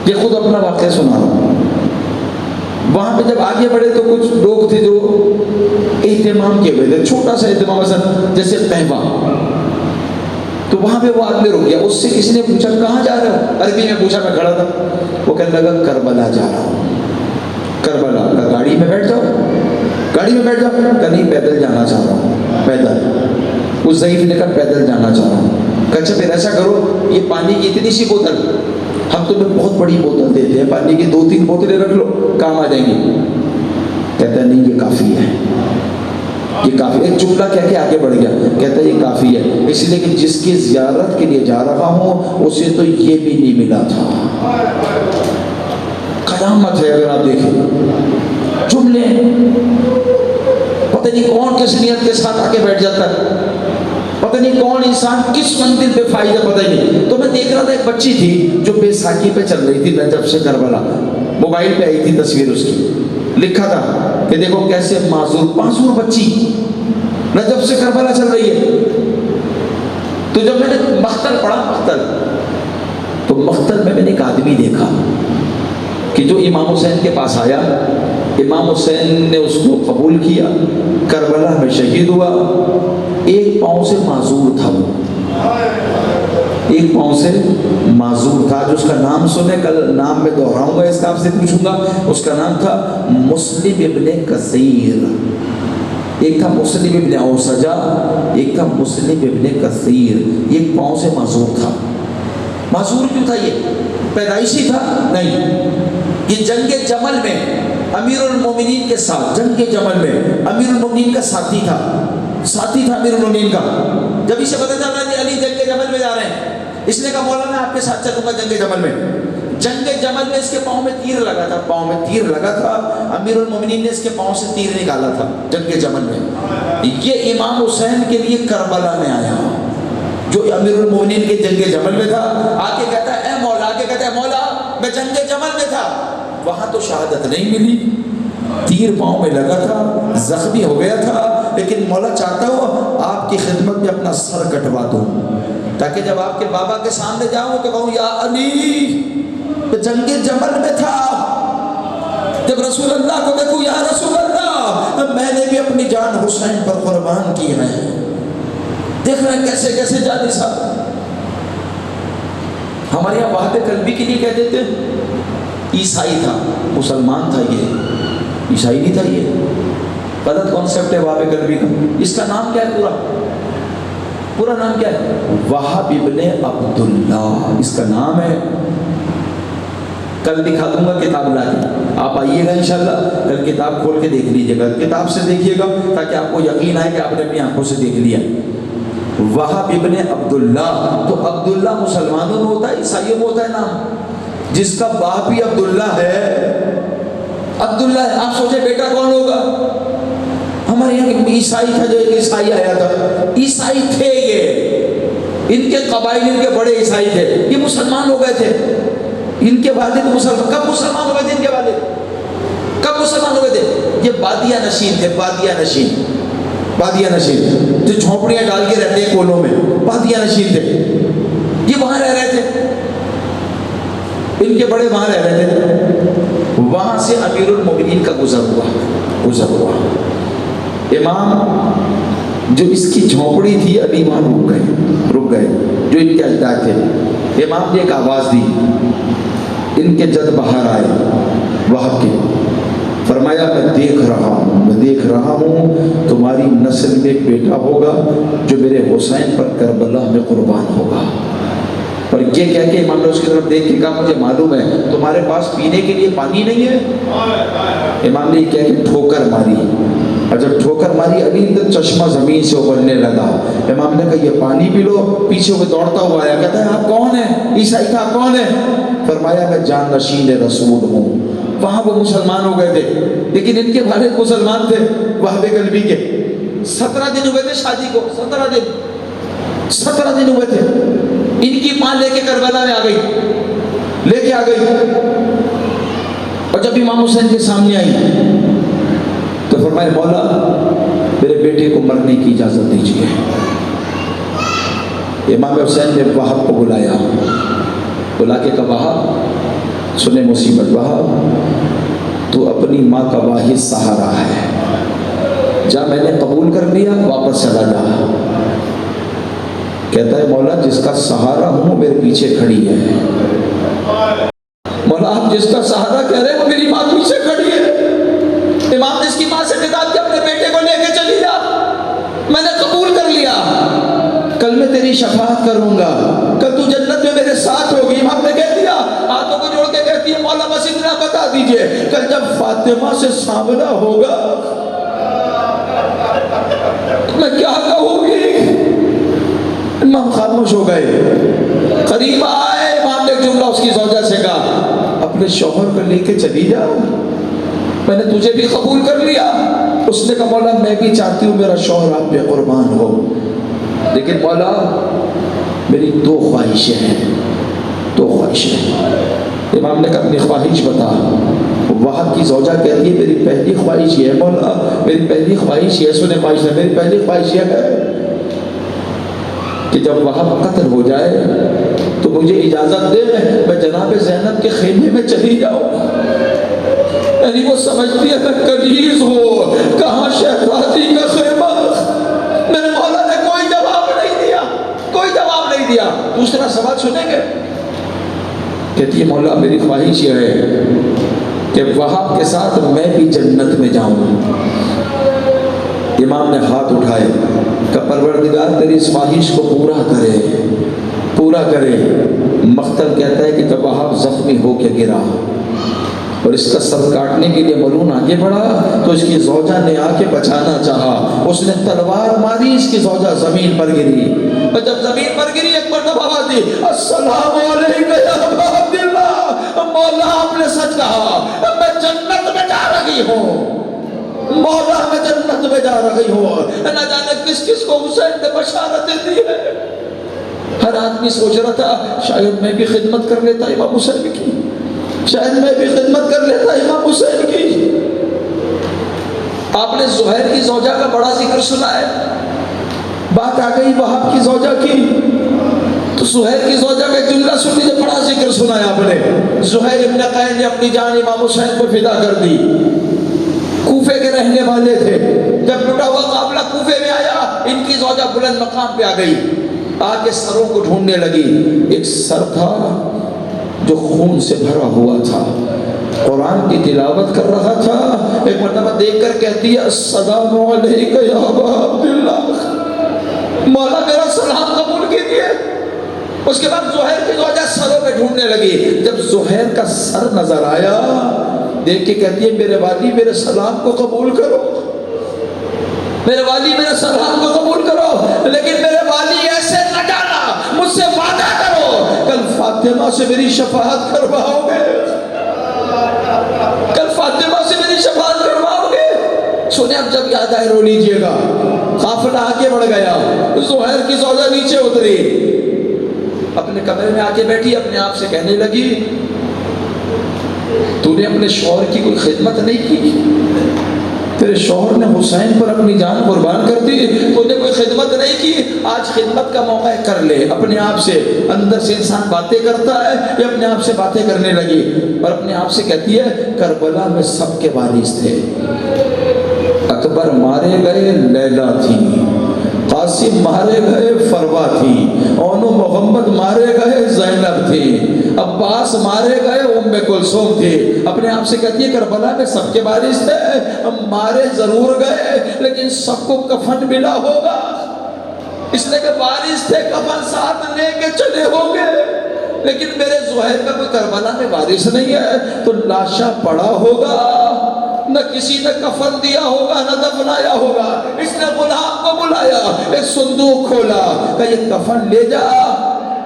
یہ خود اپنا واقعہ سنا رہا ہوں۔ وہاں پہ جب آگے بڑھے تو کچھ لوگ تھے جو اہتمام کیے ہوئے تھے، چھوٹا سا اہتمام، مثلا جیسے قہوہ، تو وہاں پہ وہ آدمی رک گیا، اس سے کسی نے پوچھا کہاں جا رہا ہو؟ عربی میں پوچھا، میں کھڑا تھا، وہ کہنے لگا کربلا جا رہا ہوں۔ کربلا کا گاڑی میں بیٹھ جاؤ، کہ نہیں پیدل جانا چاہ رہا ہوں، پیدل۔ اس ضعیف نے کہا پیدل جانا چاہ رہا ہوں۔ کہ اچھا پھر ایسا کرو، یہ پانی کی اتنی سی بوتل، ہم تمہیں بہت بڑی بوتل دیتے ہیں، پانی کی 2-3 بوتلیں رکھ لو، کام آ جائیں گی۔ کہتا ہے نہیں یہ کافی ہے، یہ کافی، ایک جملہ کہہ کے آگے بڑھ گیا، کہتا ہے یہ کافی ہے، اس لیے کہ جس کی زیارت کے لیے جا رہا ہوں اسے تو یہ بھی نہیں ملا تھا۔ قیامت ہے اگر آپ دیکھیں جملے، پتہ نہیں کون کس نیت کے ساتھ آگے بیٹھ جاتا ہے، پتہ نہیں کون انسان کس منزل پہ فائدہ، پتہ ہی نہیں۔ تو میں دیکھ رہا تھا ایک بچی تھی جو بیساکھی پہ چل رہی تھی نجف سے کربلا، موبائل پہ آئی تھی تصویر اس کی، لکھا تھا کہ دیکھو کیسے معذور بچی نجف سے کربلا چل رہی ہے۔ تو جب میں نے مقتل پڑھا، تو مقتل میں نے ایک آدمی دیکھا کہ جو امام حسین کے پاس آیا، امام حسین نے اس کو قبول کیا، کربلا میں شہید ہوا، ایک پاؤں سے معذور تھا، ایک پاؤں سے معذور تھا، جو اس کا نام سنے، کل نام میں دہراؤں گا، اس کا آپ سے پوچھوں گا، اس کا نام تھا مسلم ابن کثیر، ایک تھا مسلم ابن اوسجہ، ایک تھا مسلم ابن کثیر، ایک پاؤں سے معذور تھا۔ معذور کیوں تھا؟ یہ پیدائشی تھا؟ نہیں، یہ جنگ جمل میں امیر المومنین کے ساتھ، جنگ جمل میں امیر المومنین کا ساتھی تھا امیر المومنین کا۔ جب اسے پتہ چلا کہ علی جنگ جمل میں جا رہے ہیں، اس نے کہا مولا میں آپ کے ساتھ چلوں گا جنگ جمل میں۔ جنگ جمل میں اس کے پاؤں میں تیر لگا تھا، امیر المومنین نے اس کے پاؤں سے تیر نکالا تھا جنگ جمل میں۔ یہ امام حسین کے لیے کربلا میں آیا، جو امیر المومنین کے جنگ جمل میں تھا، آگے کہتا ہے اے مولا میں جنگ جمل میں تھا، وہاں تو شہادت نہیں ملی، تیر پاؤں میں لگا تھا، زخمی ہو گیا تھا، لیکن مولا چاہتا ہوں آپ کی خدمت میں اپنا سر کٹوا دوں، تاکہ جب آپ کے بابا کے سامنے جاؤں تو کہوں یا علی تو جنگ جمل میں تھا، جب رسول اللہ کو دیکھوں یا رسول اللہ میں نے بھی اپنی جان حسین پر قربان کی ہے۔ دیکھ رہے ہیں کیسے کیسے جانے صاحب۔ ہمارے یہاں وہاب قلبی کے لیے کہہ دیتے عیسائی تھا، مسلمان تھا، یہ عیسائی نہیں تھا، یہ غلط کانسیپٹ ہے وہاب قلبی کا۔ اس کا نام کیا ہے؟ پورا نام کیا ہے؟ وہاب ابن عبداللہ اس کا نام ہے۔ کل دکھا دوں گا کتاب لا کے، آپ آئیے گا انشاءاللہ، کل کتاب کھول کے دیکھ لیجیے گا، کتاب سے دیکھیے گا تاکہ آپ کو یقین آئے کہ آپ نے اپنی آنکھوں سے دیکھ لیا۔ وہاب ابن عبداللہ، تو عبداللہ مسلمانوں میں ہوتا ہے، عیسائیوں میں ہوتا ہے نام، جس کا باپ ہی عبداللہ ہے، عبداللہ ہے، آپ سوچے بیٹا کون ہوگا؟ ہمارے یہاں عیسائی تھا، جو ایک عیسائی آیا تھا، عیسائی تھے یہ، ان کے قبائل ان کے بڑے عیسائی تھے، یہ مسلمان ہو گئے تھے، ان کے والد مسلمان، کب مسلمان ہو گئے تھے ان کے والد؟ کب مسلمان ہو گئے تھے؟ یہ بادیہ نشین تھے، بادیہ نشین جو جھونپڑیاں ڈال کے رہتے ہیں کولوں میں، بادیہ نشین تھے، یہ وہاں رہ رہے تھے، ان کے بڑے وہاں رہ رہے تھے، وہاں سے امیر المومنین کا گزر ہوا، امام جو اس کی جھونپڑی تھی ابھی وہاں رک گئے، جو ان کے اجداد تھے، امام نے ایک آواز دی، ان کے جد باہر آئے وہاں کے، فرمایا میں دیکھ رہا ہوں تمہاری نسل میں ایک بیٹا ہوگا جو میرے حسین پر کربلا میں قربان ہوگا۔ اور یہ کہہ کے امام نے اس کی طرف دیکھ کے کہا مجھے معلوم ہے تمہارے پاس پینے کے لیے پانی نہیں ہے۔ امام نے یہ کہہ کے ٹھوکر ماری، اور جب ٹھوکر ماری ابھی تک چشمہ زمین سے ابلنے لگا، امام نے کہا یہ پانی پی لو، پیچھے وہ دوڑتا ہوا آیا، کہتا ہے آپ کون ہیں؟ عیسائی تھا، کون ہے؟ فرمایا میں جان نشین رسول ہوں۔ وہاں وہ مسلمان ہو گئے تھے، لیکن ان کے والد مسلمان تھے وہاب قلبی کے۔ 17 دن ہوئے تھے شادی کو، 17 دن ہوئے تھے، ان کی ماں لے کے کربلا میں آ گئی، اور جب امام حسین کے سامنے آئی تو فرمایا مولا میرے بیٹے کو مرنے کی اجازت دیجیے۔ امام حسین نے وہاب کو بلا کے کہا وہاب سنے مصیبت، وہاب تو اپنی ماں کا واحد سہارا ہے، جا میں نے قبول کر لیا، واپس چلا جا۔ کہتا ہے مولا جس کا سہارا ہوں میرے پیچھے کھڑی ہے۔ مولا آپ جس کا سہارا کہہ رہے ہیں وہ میری ماں پیچھے کھڑی ہے۔ امام نے اس کی ماں سے کہا کہ اپنے بیٹے کو لے کے چلی جا، میں نے قبول کر لیا، کل میں تیری شفاعت کروں گا، کل تو جنت میں میرے ساتھ ہوگی۔ امام نے کہہ دیا، ہاتھوں کو جوڑ کے کہتی ہے مولا بس اتنا بتا دیجئے کل جب فاطمہ سے سامنا ہوگا میں کیا کہوں گی؟ امام خاموش ہو گئے. قریب آئے امام نے ایک جملہ اس کی زوجہ سے کہا, اپنے شوہر کو لے کے چلی جا, میں نے تجھے بھی قبول کر لیا. اس نے کہا مولا میں بھی چاہتی ہوں میرا شوہر آپ پہ قربان ہو, لیکن مولا میری دو خواہشیں ہیں, دو خواہشیں. امام نے کہا اپنی خواہش بتا. وہاں کی زوجہ کہتی ہے میری پہلی خواہش یہ ہے مولا, میری پہلی خواہش یہ, سنے خواہش ہے, میری پہلی خواہش یہ ہے کہ جب وہاں قتل ہو جائے تو مجھے اجازت دے میں جناب زینب کے خیمے میں چلی جاؤں. یعنی وہ سمجھتی ہے میں کنیز ہوں, کہاں شہزادی کا خیمہ. میرے مولا نے کوئی جواب نہیں دیا, کوئی جواب نہیں دیا. دوسرا سوال سنیں گے. کہتی ہے مولا میری خواہش یہ ہے کہ وہاب کے ساتھ میں بھی جنت میں جاؤں. امام نے ہاتھ اٹھائے کہ پروردگار تیری اس خواہش کو پورا کرے, پورا کرے. مختل کہتا ہے کہ جب وہاب زخمی ہو کے گرا اور اس کا سر کاٹنے کے لیے ملون آگے بڑھا تو اس کی زوجہ نے آ کے بچانا چاہا. اس نے تلوار ماری, اس کی زوجہ زمین پر گری, اور جب زمین پر گری ایک مرتبہ آواز دی السلام علیکم یا ابا عبداللہ. مولا آپ نے سچ کہا, میں جنت میں جا رہی ہوں, مولا میں جنت میں جا رہی ہوں. نہ جانے کس کس کو حسین نے بشارتیں دی ہے. ہر آدمی سوچ رہا تھا شاید میں بھی خدمت کر لیتا امام حسین کی, شاید میں بھی خدمت کر لیتا امام حسین کی. آپ نے زہیر کی زوجہ کا بڑا ذکر سنا ہے. بات آ گئی وہاب کی زوجہ کی تو زہیر کی زوجہ کا ایک جملہ سن لیجیے, بڑا ذکر سنا ہے آپ نے. زہیر ابن قین نے اپنی جان امام حسین کو فدا کر دی. کوفے کے رہنے والے تھے. جب لٹا ہوا قافلہ کوفے میں آیا ان کی زوجہ بلند مقام پہ آ گئی, آ کے سروں کو ڈھونڈنے لگی. ایک سر تھا جو خون سے بھرا ہوا تھا, قرآن کی تلاوت کر رہا تھا. ایک مرتبہ دیکھ کر کہتی ہے السلام علیکم یا ابا عبداللہ, مولا میرا سلام قبول کیجیے. اس کے بعد زہیر کی زوجہ سروں پہ ڈھونڈنے لگی. جب زہیر کا سر نظر آیا دیکھ کے کہتی ہے میرے والی میرے سلام کو قبول کرو, میرے والی میرے سلام کو قبول کرو, لیکن میرے والی ایسے نہ جانا, مجھ سے وعدہ کرو کل فاطمہ سے میری شفاعت کرواؤ گے, کل فاطمہ سے میری شفاعت کرواؤ گے. سنیں اب جب یاد آئے رو لیجئے گا. قافلہ آگے بڑھ گیا, زہیر کی زوجہ نیچے اتری, اپنے کمرے میں آ کے بیٹھی, اپنے آپ سے کہنے لگی تو نے اپنے شوہر کی کوئی خدمت نہیں کی, تیرے شوہر نے حسین پر اپنی جان قربان کر دی, تو نے کوئی خدمت نہیں کی. آج خدمت کا موقع ہے, کر لے. اپنے آپ سے اندر سے انسان باتیں کرتا ہے, یہ اپنے آپ سے باتیں کرنے لگی اور اپنے آپ سے کہتی ہے کربلا میں سب کے وارث تھے. اکبر مارے گئے لیلا تھی, قاسم مارے گئے فروا تھی, اونو محمد مارے گئے زینب تھی, عباس مارے گئے ام کلثوم تھی. اپنے آپ سے کہتی ہے کربلا میں سب کے وارث تھے, ہم مارے ضرور گئے لیکن سب کو کفن ملا ہوگا, اس لیے کہ وارث تھے کفن ساتھ لے کے چلے ہوں گے, لیکن میرے زہیر کا کوئی کربلا میں وارث نہیں ہے تو لاشا پڑا ہوگا, نہ کسی نے کفن دیا ہوگا نہ دفنایا ہوگا. اس نے غلام کو بلایا, ایک صندوق کھولا کہ یہ کفن لے جا,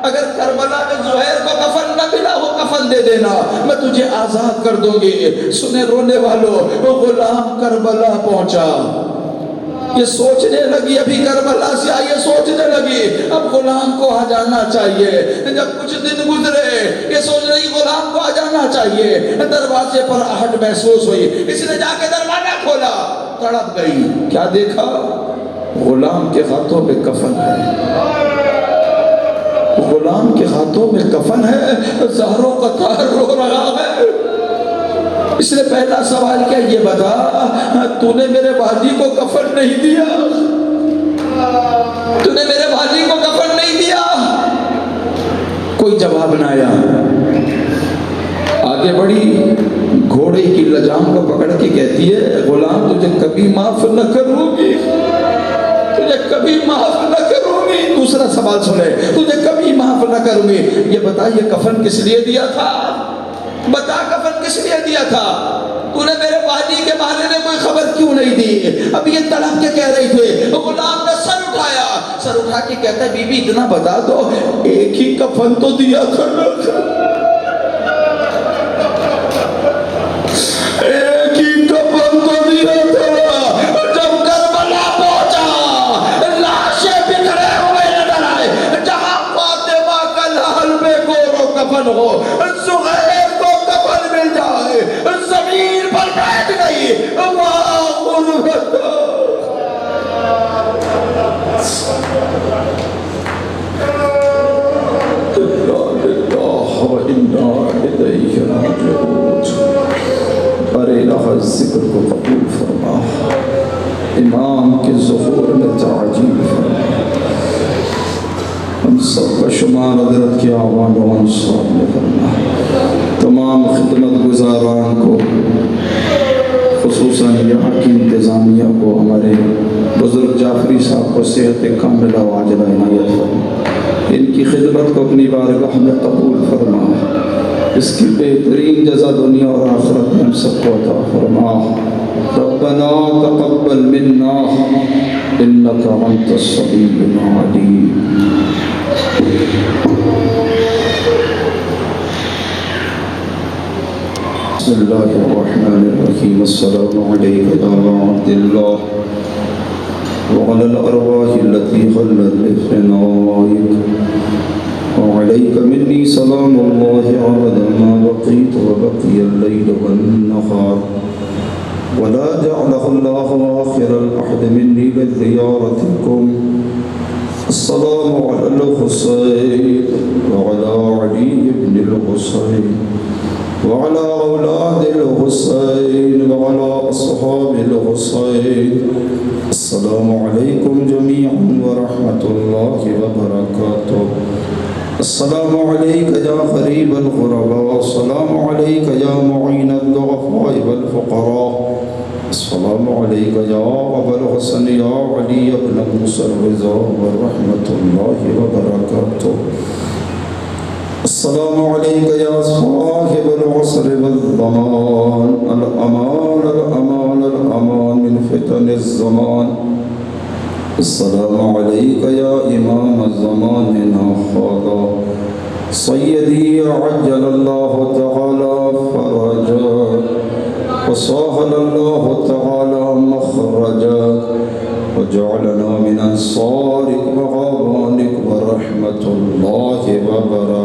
اگر کربلا میں زہیر کو کفن نہ ملا ہو کفن دے دینا, میں تجھے آزاد کر دوں گی. سنے رونے والوں, وہ غلام کربلا پہنچا, یہ سوچنے لگی, ابھی کربلا سے آئی, یہ سوچنے لگی اب غلام کو آ جانا چاہیے. جب کچھ دن گزرے یہ سوچ رہی غلام کو آ جانا چاہیے. دروازے پر آہٹ محسوس ہوئی, اس نے جا کے دروازہ کھولا, تڑپ گئی. کیا دیکھا؟ غلام کے ہاتھوں میں کفن ہے, غلام کے ہاتھوں میں کفن ہے, زہروں کا تار رو رہا ہے. اس نے پہلا سوال کیا, یہ بتا تو نے میرے والد کو کفن نہیں دیا, تو نے میرے والد کو کفن نہیں دیا. کوئی جواب نہ آیا. آگے بڑھی, گھوڑے کی لجام کو پکڑ کے کہتی ہے غلام تجھے کبھی معاف نہ کروں گی, تجھے کبھی معاف نہ کروں گی. دوسرا سوال سنے, تجھے کبھی معاف نہ کروں گی. یہ بتا یہ کفن کس لیے دیا تھا, بتا کفن کس لیے دیا تھا, تو نے میرے والد کے بارے میں کوئی خبر کیوں نہیں رہی تھی. اب یہ تڑپ کے کہہ رہی تھی. غلام نے سر اٹھا کے کہتا ہے بی بی اتنا بتا دو ایک ہی کفن تو دیا کرنا تھا, ایک ہی کفن تو دیا تھا. جب کربلا پہنچا لاشیں بکھرے ہوئے نظر آئے, جہاں فاطمہ کا لال بے گور و کفن ہو, زہیر کو کفن مل جائے, زمین پر بیٹھ گئی. واہ غربت, ارے لحظ ذکر کو قبول فرما, امام کے ظہور میں تعجیل فرما. ہم سب کا شمار حضرت کی آوان و انصار میں فرما. تمام خدمت گزاران کو, خصوصاً یہاں کی انتظامیہ کو, ہمارے بزرگ جعفری صاحب کو صحت کاملہ و عاجلہ عنایت فرما. ان کی خدمت کو اپنی بارگاہ میں قبول فرما. اس کی بہترین جزا دنیا اور آخرت میں ہم سب کو عطا فرما. ربنا تقبل منا انك انت السميع العليم. بسم اللہ الرحمن الرحیم. السلام علیک یا عبد اللہ وعلى الأرواح التي خلت بفنائك, وعليك مني سلام الله عبدا ما بقيت وبقي الليل والنهار, ولا جعله الله آخر الأحد مني لزيارتكم. السلام على الحسين وعلى علي بن الحسين وعلى أولاد الحسين وعلى أصحاب الحسين. السلام عليكم جميعا ورحمة الله وبركاته. السلام عليك يا قريب الغرباء, السلام عليك يا معين الضعفاء والفقراء, السلام عليك يا أبا الحسن يا علي بن موسى الرضا ورحمة الله وبركاته. السلام عليك يا صاحب العصر والزمان, الأمان الأمان الأمان من فتن الزمان. السلام عليك يا إمام زماننا هذا, سيدي عجل الله تعالى فرجاك وسهل الله تعالى مخرجاك, وجعلنا من أنصارك وغابانك ورحمة الله وبركاته.